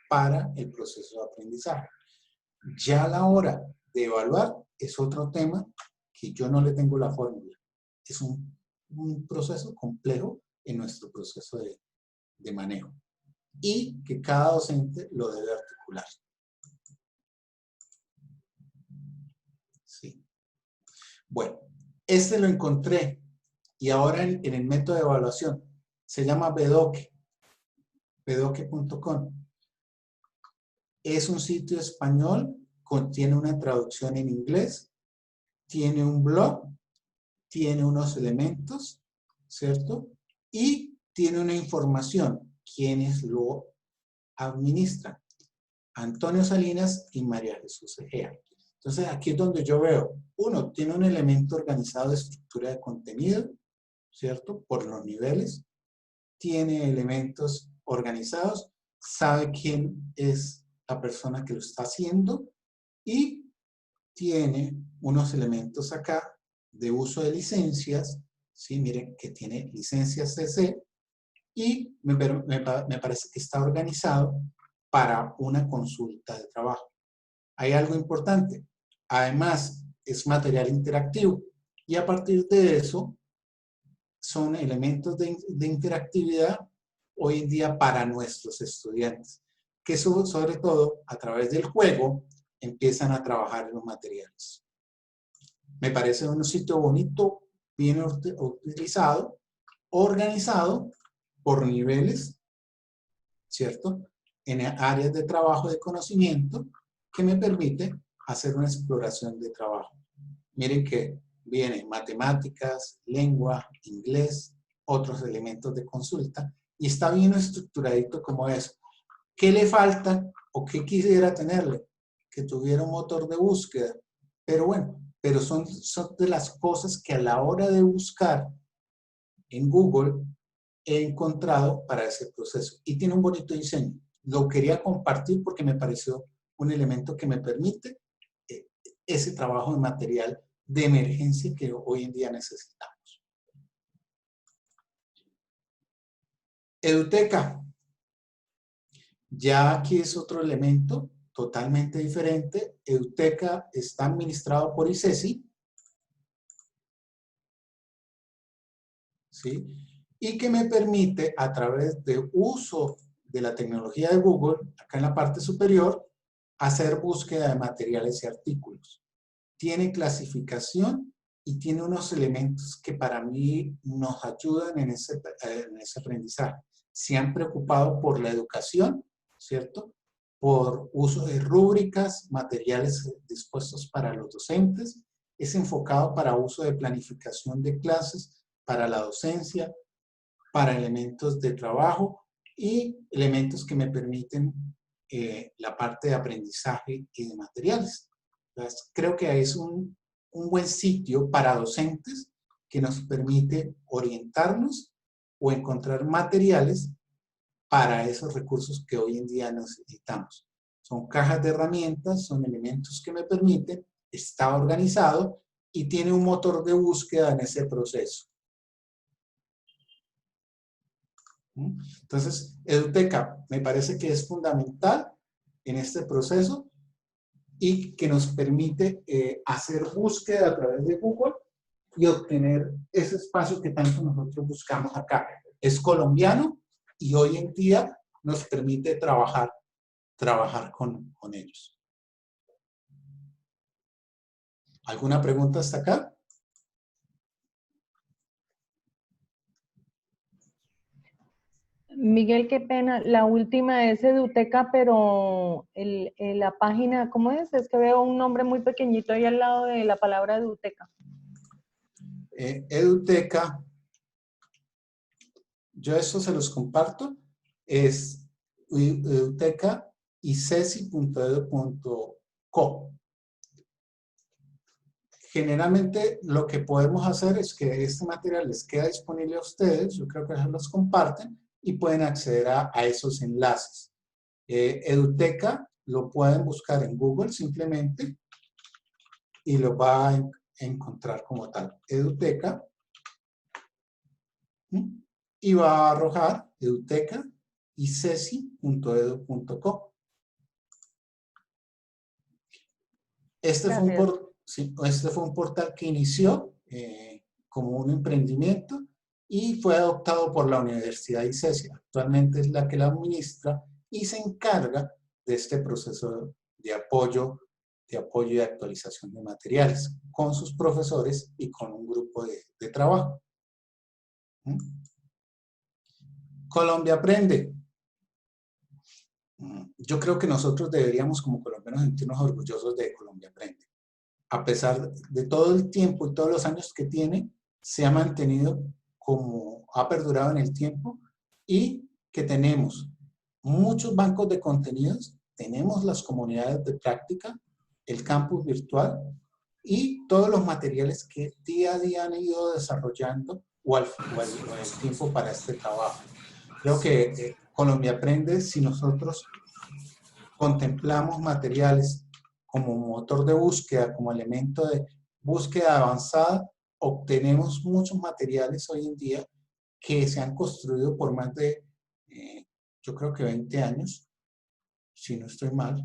para el proceso de aprendizaje. Ya a la hora de evaluar es otro tema que yo no le tengo la fórmula. Es un proceso complejo en nuestro proceso de manejo y que cada docente lo debe articular. Sí. Bueno, este lo encontré y ahora en el método de evaluación se llama Bedoque, bedoque.com. Es un sitio español, contiene una traducción en inglés, tiene un blog, tiene unos elementos, ¿cierto? Y tiene una información, quienes lo administran, Antonio Salinas y María Jesús Egea. Entonces aquí es donde yo veo, uno, tiene un elemento organizado de estructura de contenido, ¿cierto? Por los niveles, tiene elementos organizados, sabe quién es la persona que lo está haciendo y tiene unos elementos acá de uso de licencias, ¿sí? Miren que tiene licencias CC y me parece que está organizado para una consulta de trabajo. Hay algo importante, además es material interactivo y a partir de eso son elementos de interactividad hoy en día para nuestros estudiantes, que sobre todo a través del juego empiezan a trabajar en los materiales. Me parece un sitio bonito, bien utilizado, organizado por niveles, ¿cierto? En áreas de trabajo de conocimiento que me permite hacer una exploración de trabajo. Miren que viene matemáticas, lengua, inglés, otros elementos de consulta, y está bien estructuradito como eso. ¿Qué le falta o qué quisiera tenerle? Que tuviera un motor de búsqueda. Pero bueno, pero son de las cosas que a la hora de buscar en Google he encontrado para ese proceso. Y tiene un bonito diseño. Lo quería compartir porque me pareció un elemento que me permite ese trabajo de material de emergencia que hoy en día necesitamos. Eduteca. Ya aquí es otro elemento totalmente diferente. Eduteca está administrado por ICESI, ¿sí? Y que me permite, a través de uso de la tecnología de Google, acá en la parte superior, hacer búsqueda de materiales y artículos. Tiene clasificación y tiene unos elementos que para mí nos ayudan en ese aprendizaje. Se han preocupado por la educación, ¿cierto? Por uso de rúbricas, materiales dispuestos para los docentes. Es enfocado para uso de planificación de clases, para la docencia, para elementos de trabajo y elementos que me permiten la parte de aprendizaje y de materiales. Entonces, creo que es un buen sitio para docentes que nos permite orientarnos o encontrar materiales para esos recursos que hoy en día necesitamos. Son cajas de herramientas, son elementos que me permiten, está organizado y tiene un motor de búsqueda en ese proceso. Entonces, Eduteca me parece que es fundamental en este proceso y que nos permite hacer búsqueda a través de Google y obtener ese espacio que tanto nosotros buscamos acá. Es colombiano y hoy en día nos permite trabajar con ellos. ¿Alguna pregunta hasta acá? Miguel, qué pena. La última es Eduteca, pero la página, ¿cómo es? Es que veo un nombre muy pequeñito ahí al lado de la palabra Eduteca. Eduteca, yo eso se los comparto, es Eduteca y cesi.edu.co. Generalmente lo que podemos hacer es que este material les queda disponible a ustedes, yo creo que se los comparten y pueden acceder a esos enlaces. Eduteca lo pueden buscar en Google simplemente y lo va a encontrar como tal. Eduteca. Y va a arrojar Eduteca y cesi.edu.co. Este fue un portal que inició como un emprendimiento y fue adoptado por la Universidad ICESI. Actualmente es la que la administra y se encarga de este proceso de apoyo y actualización de materiales con sus profesores y con un grupo de trabajo. Colombia Aprende. Yo creo que nosotros deberíamos como colombianos sentirnos orgullosos de Colombia Aprende. A pesar de todo el tiempo y todos los años que tiene, se ha mantenido como ha perdurado en el tiempo y que tenemos muchos bancos de contenidos, tenemos las comunidades de práctica, el campus virtual y todos los materiales que día a día han ido desarrollando o el tiempo para este trabajo. Creo que Colombia Aprende, si nosotros contemplamos materiales como motor de búsqueda, como elemento de búsqueda avanzada, obtenemos muchos materiales hoy en día que se han construido por más de, yo creo que 20 años, si no estoy mal,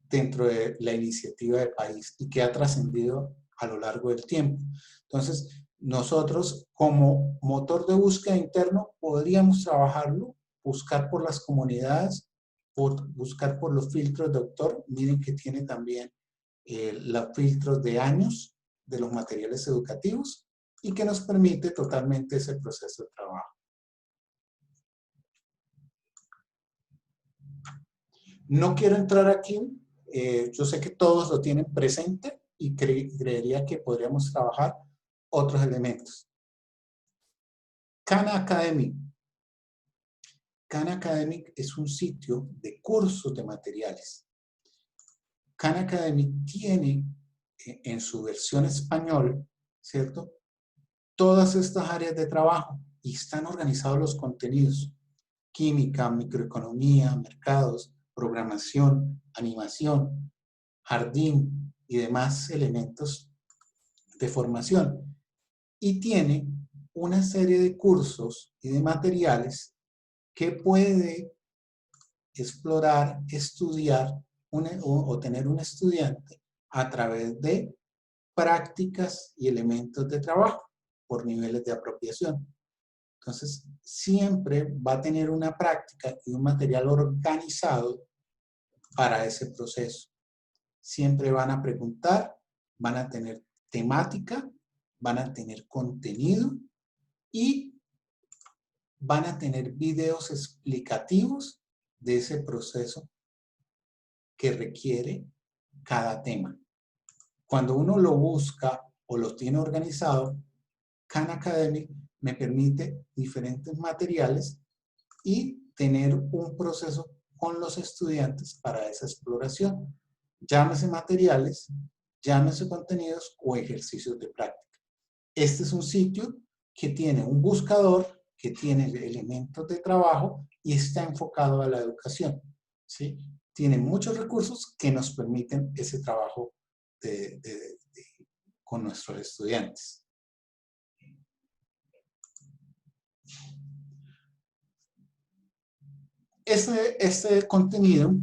dentro de la iniciativa de país y que ha trascendido a lo largo del tiempo. Entonces, nosotros como motor de búsqueda interno podríamos trabajarlo, buscar por las comunidades, buscar por los filtros de autor. Miren que tiene también los filtros de años de los materiales educativos y que nos permite totalmente ese proceso de trabajo. No quiero entrar aquí, yo sé que todos lo tienen presente y creería que podríamos trabajar otros elementos. Khan Academy. Khan Academy es un sitio de cursos de materiales. Khan Academy tiene en su versión español, ¿cierto?, todas estas áreas de trabajo y están organizados los contenidos: química, microeconomía, mercados, programación, animación, jardín y demás elementos de formación. Y tiene una serie de cursos y de materiales que puede explorar, estudiar o tener un estudiante a través de prácticas y elementos de trabajo por niveles de apropiación. Entonces, siempre va a tener una práctica y un material organizado para ese proceso. Siempre van a preguntar, van a tener temática, van a tener contenido y van a tener videos explicativos de ese proceso que requiere cada tema. Cuando uno lo busca o lo tiene organizado, Khan Academy me permite diferentes materiales y tener un proceso con los estudiantes para esa exploración. Llámese materiales, llámese contenidos o ejercicios de práctica. Este es un sitio que tiene un buscador, que tiene elementos de trabajo y está enfocado a la educación, ¿sí? Tiene muchos recursos que nos permiten ese trabajo con nuestros estudiantes. Este contenido,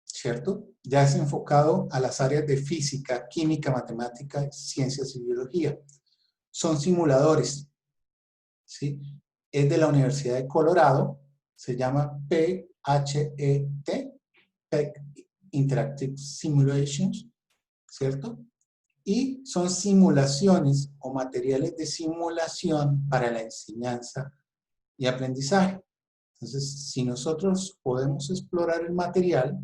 ¿cierto?, ya es enfocado a las áreas de física, química, matemática, ciencias y biología. Son simuladores, ¿sí? Es de la Universidad de Colorado, se llama PHET, PEC Interactive Simulations, ¿cierto? Y son simulaciones o materiales de simulación para la enseñanza y aprendizaje. Entonces, si nosotros podemos explorar el material,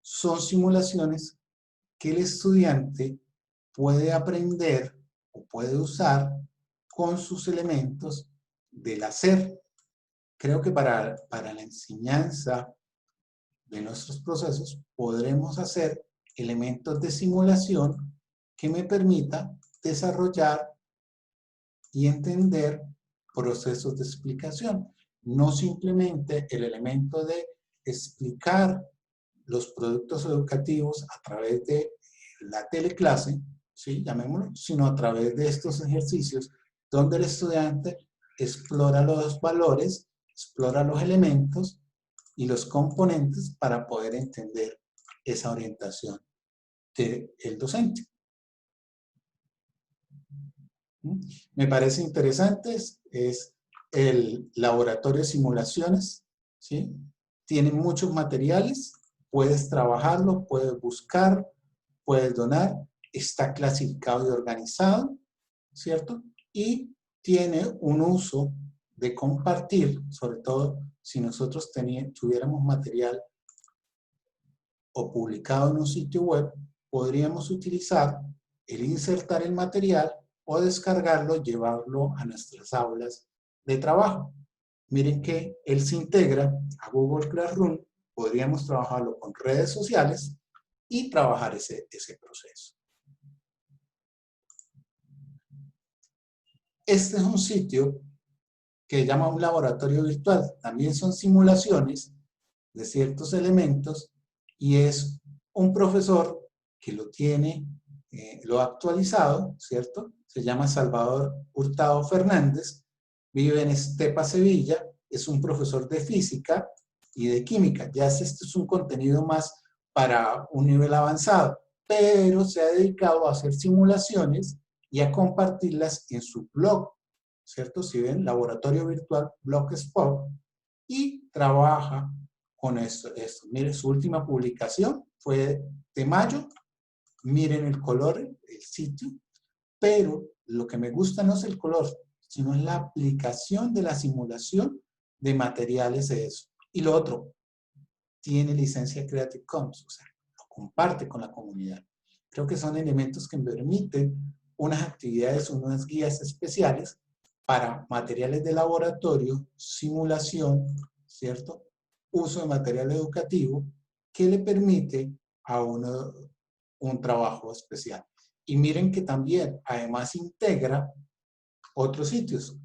son simulaciones que el estudiante puede aprender o puede usar con sus elementos del hacer. Creo que para la enseñanza de nuestros procesos podremos hacer elementos de simulación que me permita desarrollar y entender procesos de explicación. No simplemente el elemento de explicar los productos educativos a través de la teleclase, ¿sí?, llamémoslo, sino a través de estos ejercicios donde el estudiante explora los valores, explora los elementos y los componentes para poder entender esa orientación del docente. Me parece interesante, es el laboratorio de simulaciones, ¿sí? Tiene muchos materiales, puedes trabajarlo, puedes buscar, puedes donar, está clasificado y organizado, ¿cierto? Y tiene un uso de compartir, sobre todo si nosotros tuviéramos material o publicado en un sitio web, podríamos utilizar el insertar el material o descargarlo, llevarlo a nuestras aulas de trabajo. Miren que él se integra a Google Classroom, podríamos trabajarlo con redes sociales y trabajar ese proceso. Este es un sitio que llama un laboratorio virtual. También son simulaciones de ciertos elementos y es un profesor que lo tiene, lo ha actualizado, ¿cierto? Se llama Salvador Hurtado Fernández, vive en Estepa, Sevilla, es un profesor de física y de química. Ya este es un contenido más para un nivel avanzado, pero se ha dedicado a hacer simulaciones y a compartirlas en su blog, ¿cierto? Si ven, Laboratorio Virtual Blogspot, y trabaja con esto. Miren, su última publicación fue de mayo. Miren el color, el sitio, pero lo que me gusta no es el color, sino es la aplicación de la simulación de materiales de eso. Y lo otro, tiene licencia Creative Commons, o sea, lo comparte con la comunidad. Creo que son elementos que permiten unas actividades, unas guías especiales para materiales de laboratorio, simulación, ¿cierto? Uso de material educativo que le permite a uno un trabajo especial. Y miren que también, además, integra otros sitios.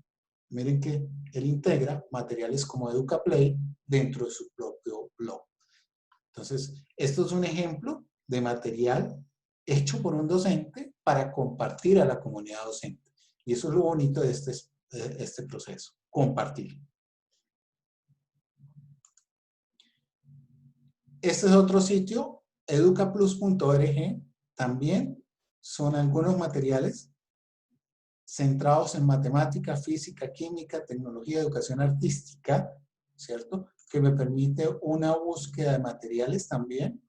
Miren que él integra materiales como EducaPlay dentro de su propio blog. Entonces, esto es un ejemplo de material hecho por un docente para compartir a la comunidad docente. Y eso es lo bonito de este proceso, compartir. Este es otro sitio, educaplus.org. También son algunos materiales centrados en matemática, física, química, tecnología, educación artística, ¿cierto? Que me permite una búsqueda de materiales también.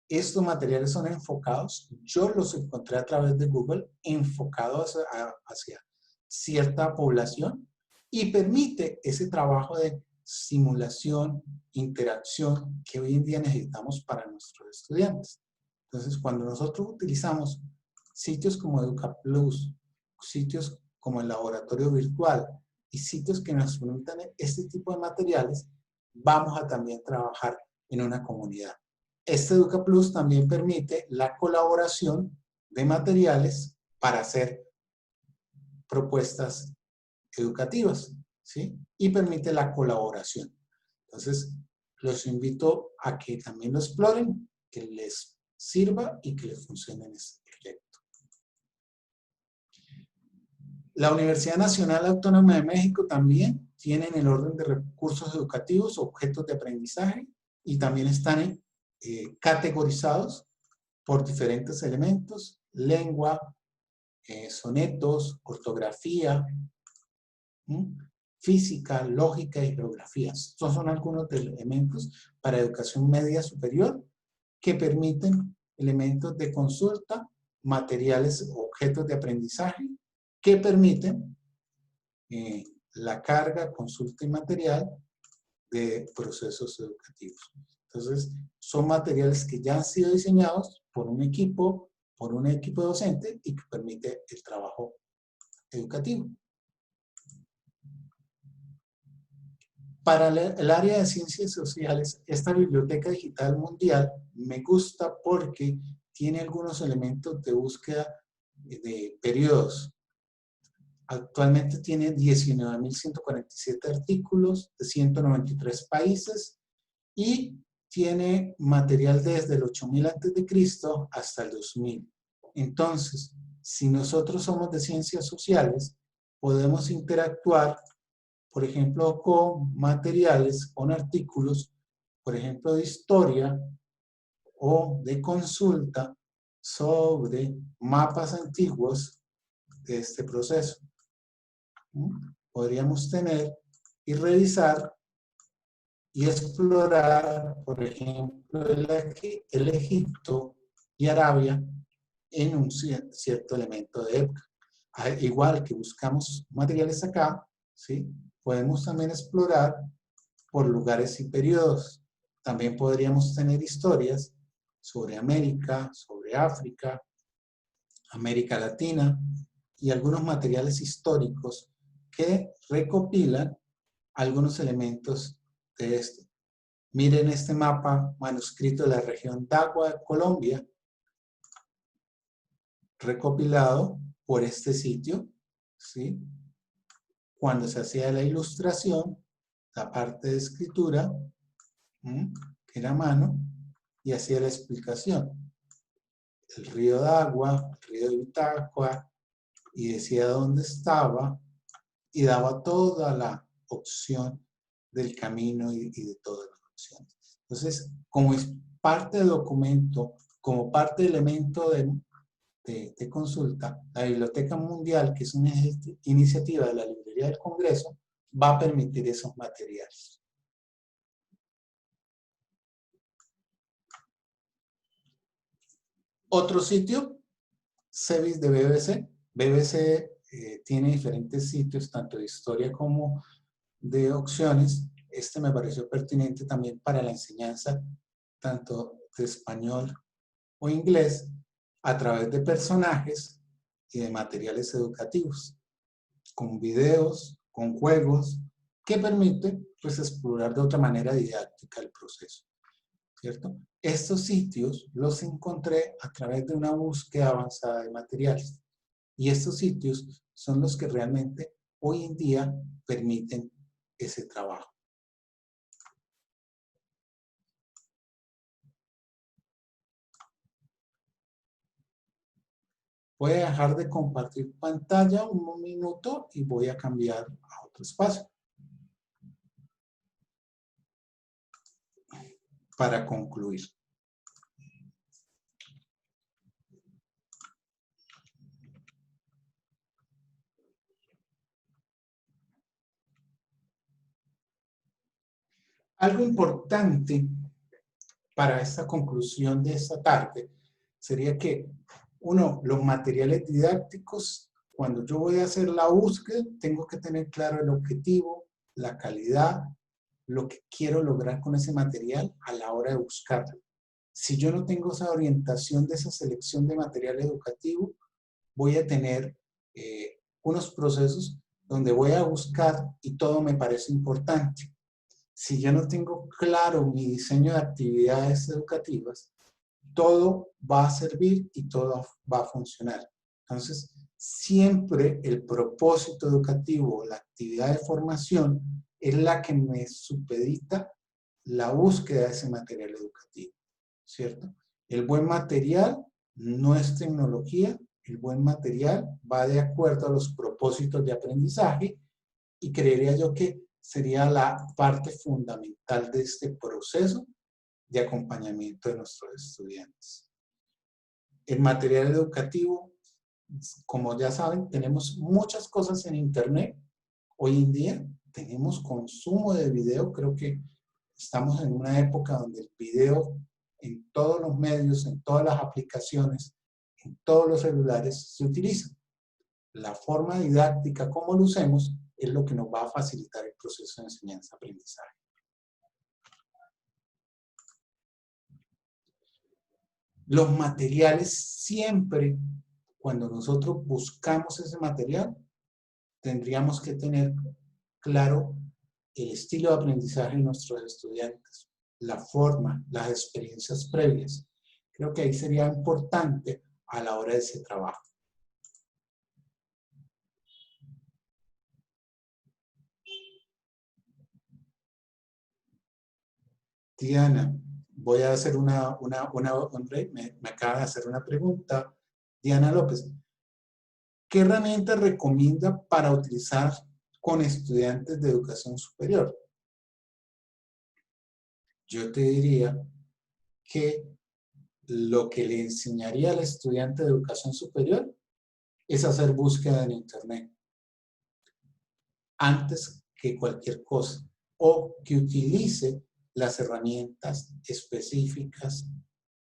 Estos materiales son enfocados, yo los encontré a través de Google, enfocados hacia cierta población y permite ese trabajo de simulación, interacción que hoy en día necesitamos para nuestros estudiantes. Entonces, cuando nosotros utilizamos sitios como EducaPlus, sitios como el laboratorio virtual y sitios que nos permitan este tipo de materiales, vamos a también trabajar en una comunidad. Este EducaPlus también permite la colaboración de materiales para hacer propuestas educativas, ¿sí? Y permite la colaboración. Entonces, los invito a que también lo exploren, que les sirva y que les funcione en este proyecto. La Universidad Nacional Autónoma de México también tiene en el orden de recursos educativos objetos de aprendizaje y también están categorizados por diferentes elementos: lengua, sonetos, ortografía, física, lógica y geografía. Estos son algunos de los elementos para educación media superior que permiten elementos de consulta, materiales, objetos de aprendizaje que permiten la carga, consulta y material de procesos educativos. Entonces, son materiales que ya han sido diseñados por un equipo docente y que permite el trabajo educativo. Para el área de ciencias sociales, esta biblioteca digital mundial me gusta porque tiene algunos elementos de búsqueda de periodos. Actualmente tiene 19.147 artículos de 193 países y tiene material desde el 8000 a.C. hasta el 2000. Entonces, si nosotros somos de ciencias sociales, podemos interactuar, por ejemplo, con materiales, con artículos, por ejemplo, de historia o de consulta sobre mapas antiguos de este proceso. Podríamos tener y revisar y explorar, por ejemplo, el Egipto y Arabia en un cierto elemento de época. Igual que buscamos materiales acá, ¿sí? Podemos también explorar por lugares y periodos. También podríamos tener historias sobre América, sobre África, América Latina y algunos materiales históricos que recopilan algunos elementos de esto. Miren este mapa manuscrito de la región Dagua de Colombia, recopilado por este sitio, ¿sí? Cuando se hacía la ilustración, la parte de escritura, que era a mano, y hacía la explicación. El río Dagua, el río de Vitacua, y decía dónde estaba, y daba toda la opción del camino y de todas las opciones. Entonces, como es parte del documento, como parte del elemento de consulta, la Biblioteca Mundial, que es una iniciativa de la Librería del Congreso, va a permitir esos materiales. Otro sitio, CEBIS de BBC. BBC tiene diferentes sitios, tanto de historia como de opciones. Este me pareció pertinente también para la enseñanza, tanto de español o inglés, a través de personajes y de materiales educativos, con videos, con juegos, que permiten pues, explorar de otra manera didáctica el proceso, ¿cierto? Estos sitios los encontré a través de una búsqueda avanzada de materiales. Y estos sitios son los que realmente hoy en día permiten ese trabajo. Voy a dejar de compartir pantalla un minuto y voy a cambiar a otro espacio. Para concluir. Algo importante para esta conclusión de esta tarde sería que, uno, los materiales didácticos, cuando yo voy a hacer la búsqueda, tengo que tener claro el objetivo, la calidad, lo que quiero lograr con ese material a la hora de buscarlo. Si yo no tengo esa orientación de esa selección de material educativo, voy a tener unos procesos donde voy a buscar y todo me parece importante. Si yo no tengo claro mi diseño de actividades educativas, todo va a servir y todo va a funcionar. Entonces, siempre el propósito educativo, la actividad de formación, es la que me supedita la búsqueda de ese material educativo, ¿cierto? El buen material no es tecnología, el buen material va de acuerdo a los propósitos de aprendizaje y creería yo que sería la parte fundamental de este proceso de acompañamiento de nuestros estudiantes. El material educativo, como ya saben, tenemos muchas cosas en internet. Hoy en día tenemos consumo de video, creo que estamos en una época donde el video en todos los medios, en todas las aplicaciones, en todos los celulares se utiliza. La forma didáctica, como lo usemos, es lo que nos va a facilitar el proceso de enseñanza-aprendizaje. Los materiales siempre, cuando nosotros buscamos ese material, tendríamos que tener claro el estilo de aprendizaje de nuestros estudiantes, la forma, las experiencias previas. Creo que ahí sería importante a la hora de ese trabajo. Diana, voy a hacer me acaba de hacer una pregunta. Diana López, ¿qué herramienta recomienda para utilizar con estudiantes de educación superior? Yo te diría que lo que le enseñaría al estudiante de educación superior es hacer búsqueda en internet antes que cualquier cosa, o que utilice las herramientas específicas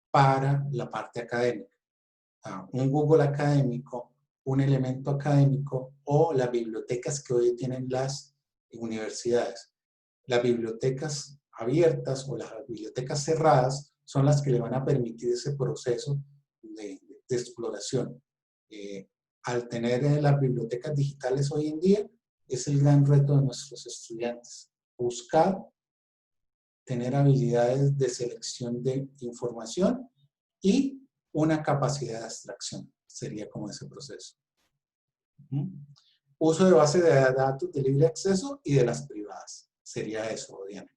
para la parte académica. Un Google académico, un elemento académico o las bibliotecas que hoy tienen las universidades. Las bibliotecas abiertas o las bibliotecas cerradas son las que le van a permitir ese proceso de exploración. Al tener las bibliotecas digitales hoy en día, es el gran reto de nuestros estudiantes. Buscar, tener habilidades de selección de información y una capacidad de abstracción. Sería como ese proceso. Uso de base de datos de libre acceso y de las privadas. Sería eso, Diana.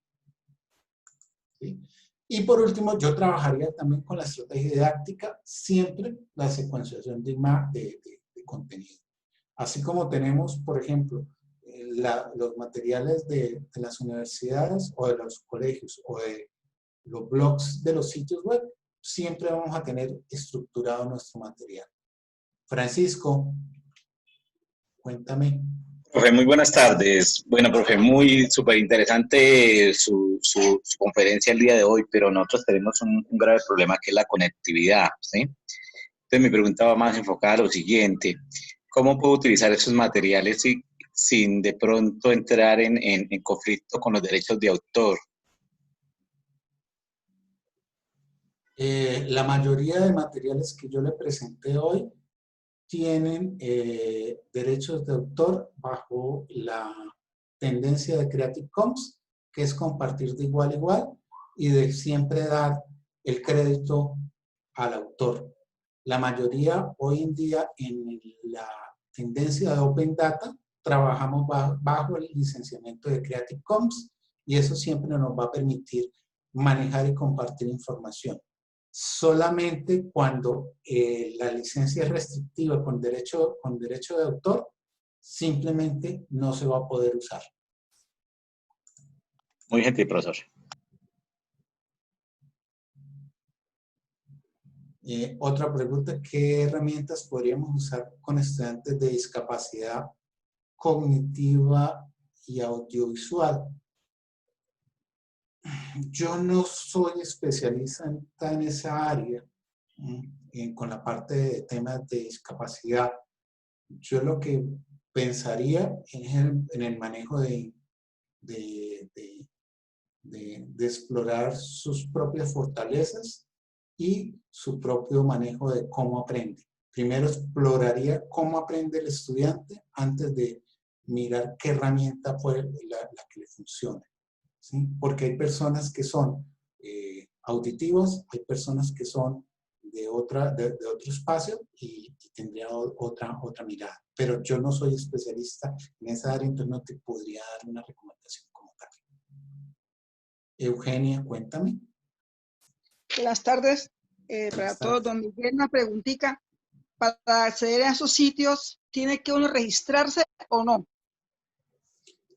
¿Sí? Y por último, yo trabajaría también con la estrategia didáctica, siempre la secuenciación de contenido. Así como tenemos, por ejemplo, los materiales de las universidades o de los colegios o de los blogs de los sitios web, siempre vamos a tener estructurado nuestro material. Francisco, cuéntame. Profe, muy buenas tardes. Bueno, profe, muy súper interesante su conferencia el día de hoy, pero nosotros tenemos un grave problema que es la conectividad, ¿sí? Entonces mi pregunta va más enfocada a lo siguiente. ¿Cómo puedo utilizar esos materiales sin de pronto entrar en conflicto con los derechos de autor? La mayoría de materiales que yo le presenté hoy tienen derechos de autor bajo la tendencia de Creative Commons, que es compartir de igual a igual y de siempre dar el crédito al autor. La mayoría hoy en día en la tendencia de Open Data trabajamos bajo el licenciamiento de Creative Commons y eso siempre nos va a permitir manejar y compartir información. Solamente cuando la licencia es restrictiva con derecho de autor, simplemente no se va a poder usar. Muy gentil, profesor. Otra pregunta, ¿qué herramientas podríamos usar con estudiantes de discapacidad cognitiva y audiovisual? Yo no soy especialista en esa área, con la parte de temas de discapacidad. Yo lo que pensaría es en el manejo de explorar sus propias fortalezas y su propio manejo de cómo aprende. Primero exploraría cómo aprende el estudiante antes de mirar qué herramienta fue la que le funcione, ¿sí? Porque hay personas que son auditivos, hay personas que son de otro espacio y tendría otra mirada. Pero yo no soy especialista en esa área, entonces no te podría dar una recomendación como tal. Eugenia, cuéntame. Buenas tardes para todos. Don Miguel, una preguntita. Para acceder a esos sitios, ¿tiene que uno registrarse o no?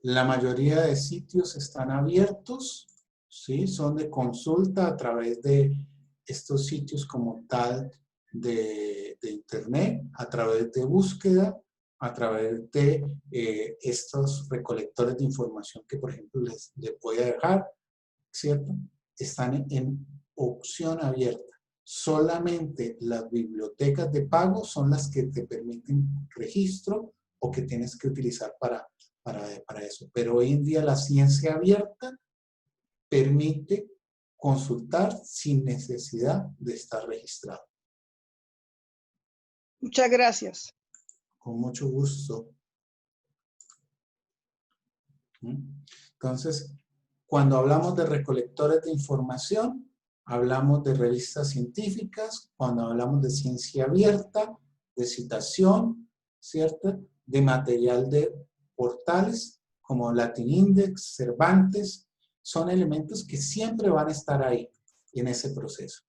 La mayoría de sitios están abiertos, ¿sí? Son de consulta a través de estos sitios como tal de internet, a través de búsqueda, a través de estos recolectores de información que, por ejemplo, les voy a dejar, ¿cierto? Están en opción abierta. Solamente las bibliotecas de pago son las que te permiten registro o que tienes que utilizar para eso. Pero hoy en día la ciencia abierta permite consultar sin necesidad de estar registrado. Muchas gracias. Con mucho gusto. Entonces, cuando hablamos de recolectores de información, hablamos de revistas científicas, cuando hablamos de ciencia abierta, de citación, ¿cierto? De material de portales como Latin Index, Cervantes, son elementos que siempre van a estar ahí en ese proceso.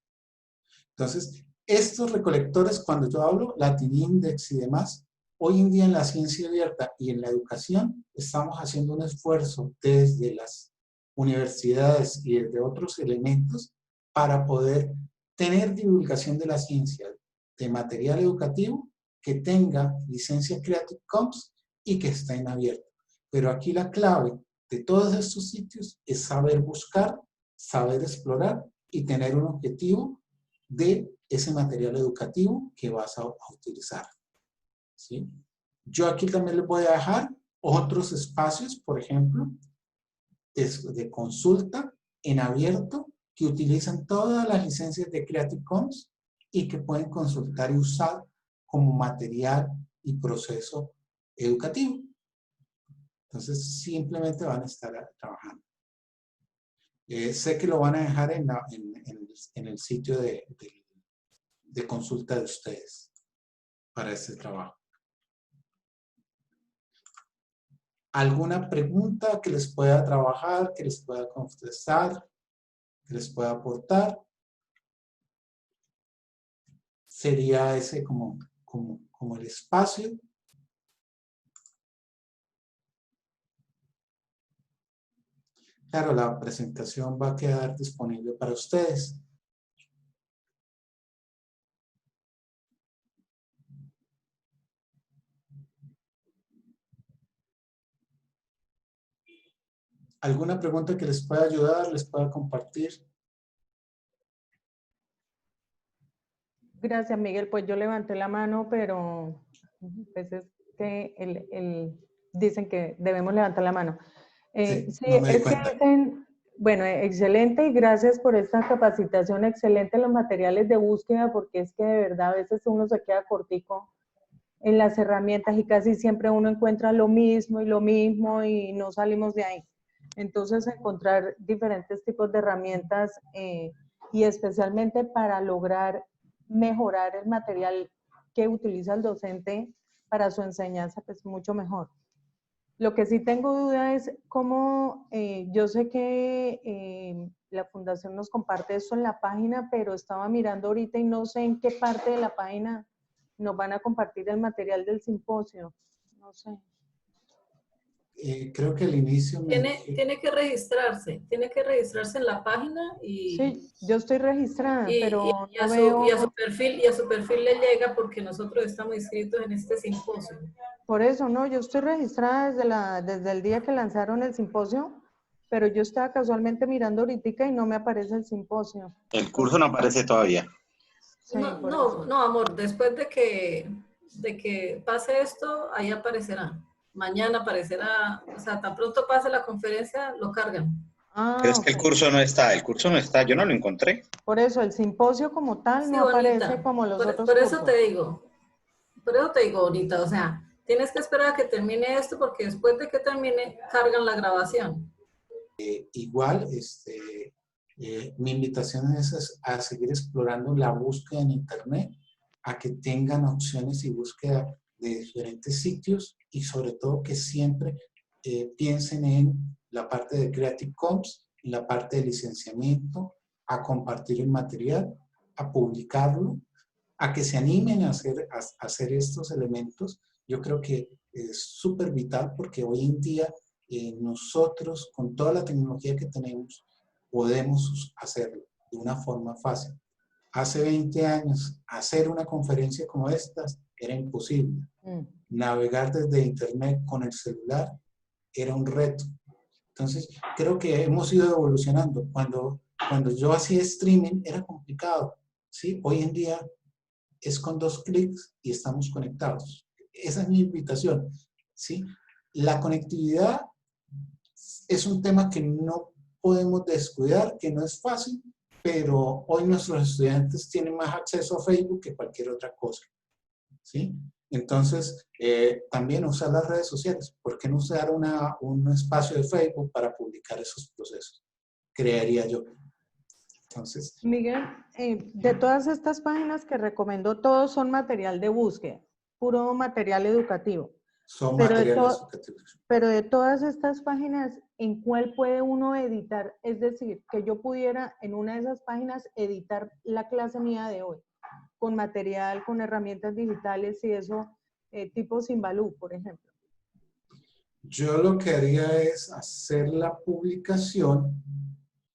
Entonces, estos recolectores, cuando yo hablo, Latin Index y demás, hoy en día en la ciencia abierta y en la educación estamos haciendo un esfuerzo desde las universidades y desde otros elementos para poder tener divulgación de la ciencia de material educativo que tenga licencia Creative Commons y que esté en abierto. Pero aquí la clave de todos estos sitios es saber buscar, saber explorar y tener un objetivo de ese material educativo que vas a utilizar, ¿sí? Yo aquí también les voy a dejar otros espacios, por ejemplo, de consulta en abierto que utilizan todas las licencias de Creative Commons y que pueden consultar y usar como material y proceso educativo. Entonces, simplemente van a estar trabajando. Sé que lo van a dejar en el sitio de consulta de ustedes para este trabajo. ¿Alguna pregunta que les pueda trabajar, que les pueda contestar, que les pueda aportar? Sería ese como el espacio. Claro, la presentación va a quedar disponible para ustedes. ¿Alguna pregunta que les pueda ayudar, les pueda compartir? Gracias, Miguel. Pues yo levanté la mano, pero pues es que dicen que debemos levantar la mano. Sí, Sí, no me di es que cuenta. Bueno, excelente y gracias por esta capacitación. Excelente los materiales de búsqueda porque es que de verdad a veces uno se queda cortico en las herramientas y casi siempre uno encuentra lo mismo y no salimos de ahí. Entonces, encontrar diferentes tipos de herramientas y especialmente para lograr mejorar el material que utiliza el docente para su enseñanza, pues mucho mejor. Lo que sí tengo duda es cómo, yo sé que la fundación nos comparte esto en la página, pero estaba mirando ahorita y no sé en qué parte de la página nos van a compartir el material del simposio. No sé. Creo que al inicio Tiene que registrarse en la página Sí, yo estoy registrada, pero y no veo. a su perfil le llega porque nosotros estamos inscritos en este simposio. Por eso, no, yo estoy registrada desde el día que lanzaron el simposio, pero yo estaba casualmente mirando ahorita y no me aparece el simposio. El curso no aparece todavía. Sí, por No, eso. no, amor, después de que pase esto, ahí aparecerá. Mañana aparecerá, o sea, tan pronto pase la conferencia, lo cargan. Pero Ah, es que el ok. curso no está, yo no lo encontré. Por eso, el simposio como tal Sí, no aparece bonita. como los otros Por eso cursos. te digo, bonita, o sea, tienes que esperar a que termine esto porque después de que termine, cargan la grabación. igual, mi invitación es a seguir explorando la búsqueda en Internet, a que tengan opciones y búsqueda de diferentes sitios y sobre todo que siempre piensen en la parte de Creative Commons, en la parte de licenciamiento, a compartir el material, a publicarlo, a que se animen a hacer estos elementos. Yo creo que es súper vital porque hoy en día nosotros, con toda la tecnología que tenemos, podemos hacerlo de una forma fácil. Hace 20 años, hacer una conferencia como estas era imposible. Navegar desde Internet con el celular era un reto. Entonces, creo que hemos ido evolucionando. Cuando yo hacía streaming era complicado, ¿sí? Hoy en día es con 2 clics y estamos conectados. Esa es mi invitación, ¿sí? La conectividad es un tema que no podemos descuidar, que no es fácil, pero hoy nuestros estudiantes tienen más acceso a Facebook que cualquier otra cosa, ¿sí? Entonces, también usar las redes sociales. ¿Por qué no usar un espacio de Facebook para publicar esos procesos? Crearía yo. Entonces, Miguel, de todas estas páginas que recomendó, todos son material de búsqueda, puro material educativo. son Pero materiales educativos. pero de todas estas páginas, ¿en cuál puede uno editar? Es decir, que yo pudiera en una de esas páginas editar la clase mía de hoy, con material, con herramientas digitales y eso, tipo Simbalú, por ejemplo. Yo lo que haría es hacer la publicación.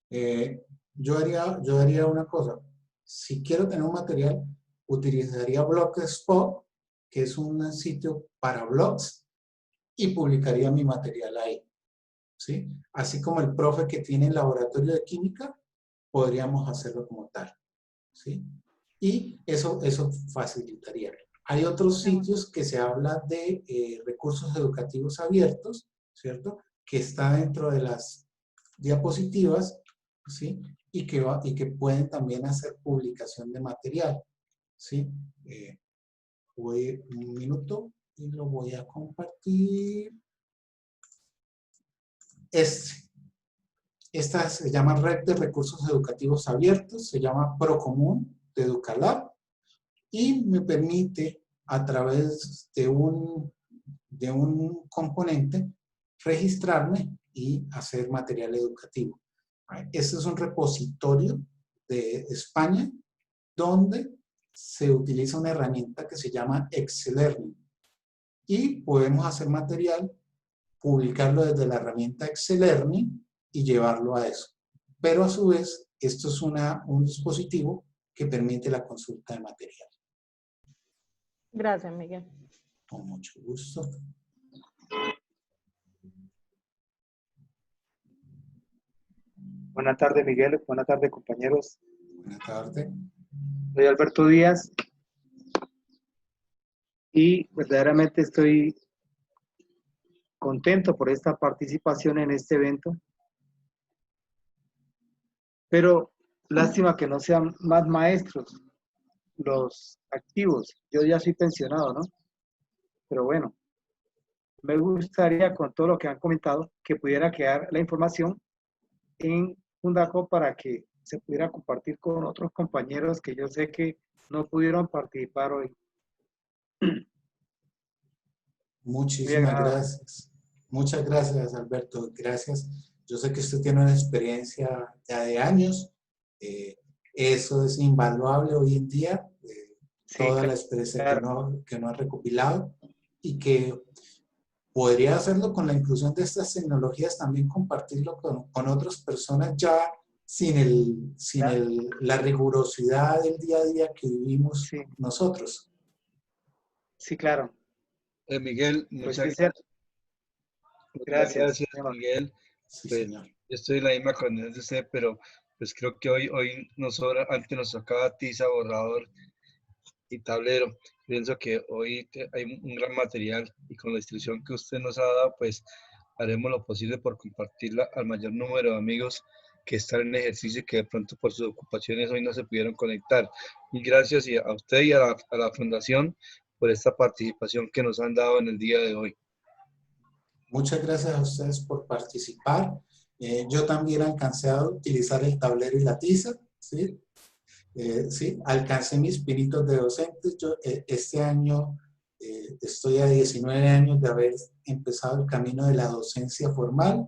Yo haría una cosa. Si quiero tener un material, utilizaría Blogspot, que es un sitio para blogs, y publicaría mi material ahí, ¿sí? Así como el profe que tiene el laboratorio de química, podríamos hacerlo como tal, ¿sí? Y eso facilitaría. Hay otros sitios que se habla de recursos educativos abiertos, ¿cierto? Que está dentro de las diapositivas, ¿sí? Y que pueden también hacer publicación de material, ¿sí? Voy un minuto y lo voy a compartir. Esta se llama Red de Recursos Educativos Abiertos, se llama Procomún de Educalab y me permite a través de un componente registrarme y hacer material educativo. Este es un repositorio de España donde se utiliza una herramienta que se llama Excel-Learning y podemos hacer material, publicarlo desde la herramienta Excel-Learning y llevarlo a eso. Pero a su vez, esto es un dispositivo que permite la consulta de material. Gracias, Miguel. Con mucho gusto. Buenas tardes, Miguel. Buenas tardes, compañeros. Buenas tardes. Soy Alberto Díaz y verdaderamente estoy contento por esta participación en este evento. pero lástima que no sean más maestros los activos. Yo ya soy pensionado, ¿no? Pero bueno, me gustaría con todo lo que han comentado que pudiera quedar la información en Fundaco para que se pudiera compartir con otros compañeros que yo sé que no pudieron participar hoy. Muy Muchísimas agradable. gracias. Muchas gracias, Alberto. Gracias. Yo sé que usted tiene una experiencia ya de años. Eso es invaluable hoy en día. Sí, Toda la experiencia claro. que no ha recopilado y que podría hacerlo con la inclusión de estas tecnologías, también compartirlo con otras personas ya sin la rigurosidad del día a día que vivimos Sí, nosotros. sí, claro. Miguel, Pues muchas sí, gracias. Muchas gracias. gracias, Miguel. Sí, Pues señor. yo estoy en la misma condición de usted, pero pues creo que hoy nos sobra, antes nos tocaba tiza, borrador y tablero. Pienso que hoy hay un gran material y con la instrucción que usted nos ha dado, pues haremos lo posible por compartirla al mayor número de amigos que están en ejercicio y que de pronto por sus ocupaciones hoy no se pudieron conectar. Y gracias a usted y a la Fundación por esta participación que nos han dado en el día de hoy. Muchas gracias a ustedes por participar. Yo también alcancé a utilizar el tablero y la tiza, ¿sí? Sí, alcancé mis pinitos de docentes. Yo este año estoy a 19 años de haber empezado el camino de la docencia formal,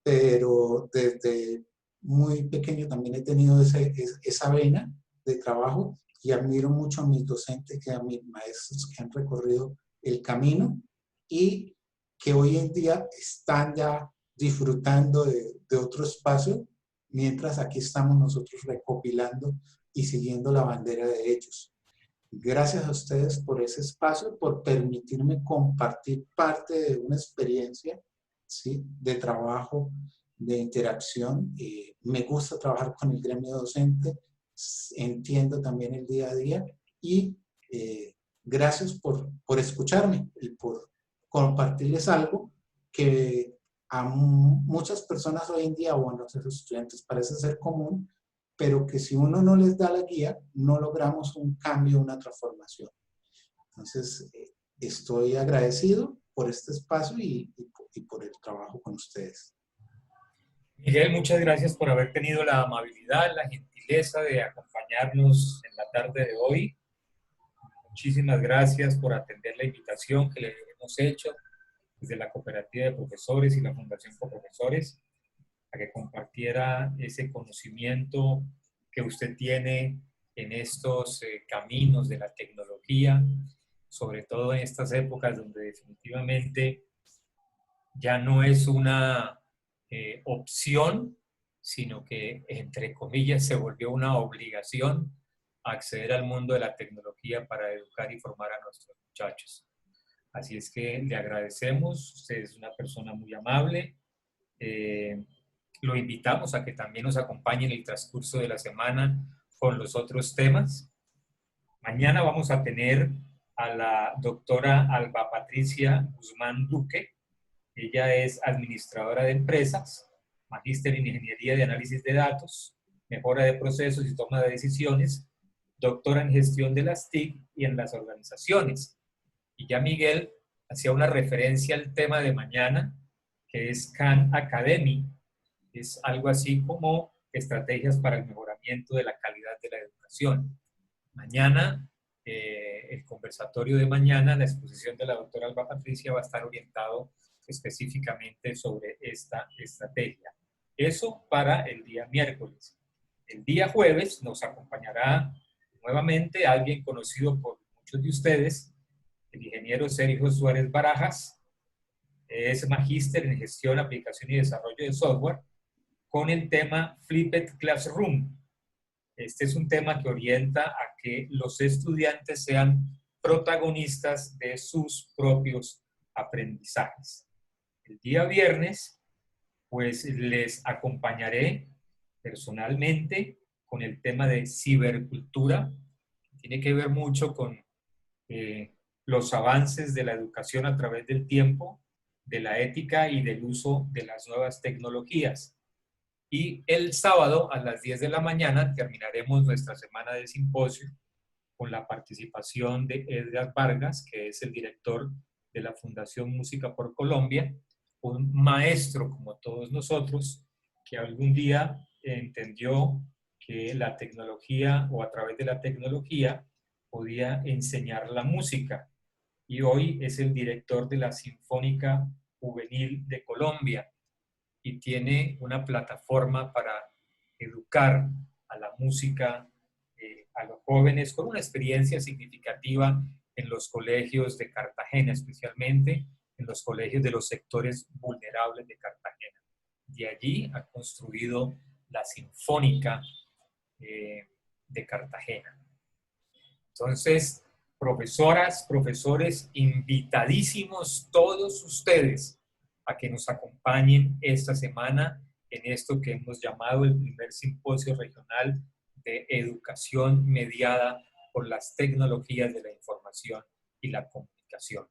pero desde muy pequeño también he tenido esa vena de trabajo y admiro mucho a mis docentes, a mis maestros que han recorrido el camino y que hoy en día están ya disfrutando de otro espacio, mientras aquí estamos nosotros recopilando y siguiendo la bandera de ellos. Gracias a ustedes por ese espacio, por permitirme compartir parte de una experiencia, ¿sí?, de trabajo, de interacción. Me gusta trabajar con el gremio docente, entiendo también el día a día y gracias por escucharme y por compartirles algo que a muchas personas hoy en día o a nuestros estudiantes parece ser común, pero que si uno no les da la guía, no logramos un cambio, una transformación. Entonces, estoy agradecido por este espacio y por el trabajo con ustedes. Miguel, muchas gracias por haber tenido la amabilidad, la gentileza de acompañarnos en la tarde de hoy. Muchísimas gracias por atender la invitación que le hemos hecho desde la Cooperativa de Profesores y la Fundación Coprofesores a que compartiera ese conocimiento que usted tiene en estos caminos de la tecnología, sobre todo en estas épocas donde definitivamente ya no es una opción, sino que, entre comillas, se volvió una obligación acceder al mundo de la tecnología para educar y formar a nuestros muchachos. Así es que le agradecemos, usted es una persona muy amable. Lo invitamos a que también nos acompañe en el transcurso de la semana con los otros temas. Mañana vamos a tener a la doctora Alba Patricia Guzmán Duque. Ella es administradora de empresas, magíster en ingeniería de análisis de datos, mejora de procesos y toma de decisiones, doctora en gestión de las TIC y en las organizaciones. Y ya Miguel hacía una referencia al tema de mañana, que es Khan Academy. Es algo así como estrategias para el mejoramiento de la calidad de la educación. Mañana, el conversatorio de mañana, la exposición de la doctora Alba Patricia va a estar orientado específicamente sobre esta estrategia. Eso para el día miércoles. El día jueves nos acompañará nuevamente alguien conocido por muchos de ustedes, el ingeniero Sergio Suárez Barajas. Es magíster en gestión, aplicación y desarrollo de software con el tema Flipped Classroom. Este es un tema que orienta a que los estudiantes sean protagonistas de sus propios aprendizajes. El día viernes, pues les acompañaré personalmente con el tema de cibercultura. Tiene que ver mucho con los avances de la educación a través del tiempo, de la ética y del uso de las nuevas tecnologías. Y el sábado a las 10 de la mañana terminaremos nuestra semana de simposio con la participación de Edgar Vargas, que es el director de la Fundación Música por Colombia, un maestro como todos nosotros, que algún día entendió que la tecnología o a través de la tecnología podía enseñar la música. Y hoy es el director de la Sinfónica Juvenil de Colombia y tiene una plataforma para educar a la música, a los jóvenes, con una experiencia significativa en los colegios de Cartagena, especialmente en los colegios de los sectores vulnerables de Cartagena. De allí ha construido la Sinfónica de Cartagena. Entonces, profesoras, profesores, invitadísimos todos ustedes a que nos acompañen esta semana en esto que hemos llamado el primer simposio regional de educación mediada por las tecnologías de la información y la comunicación.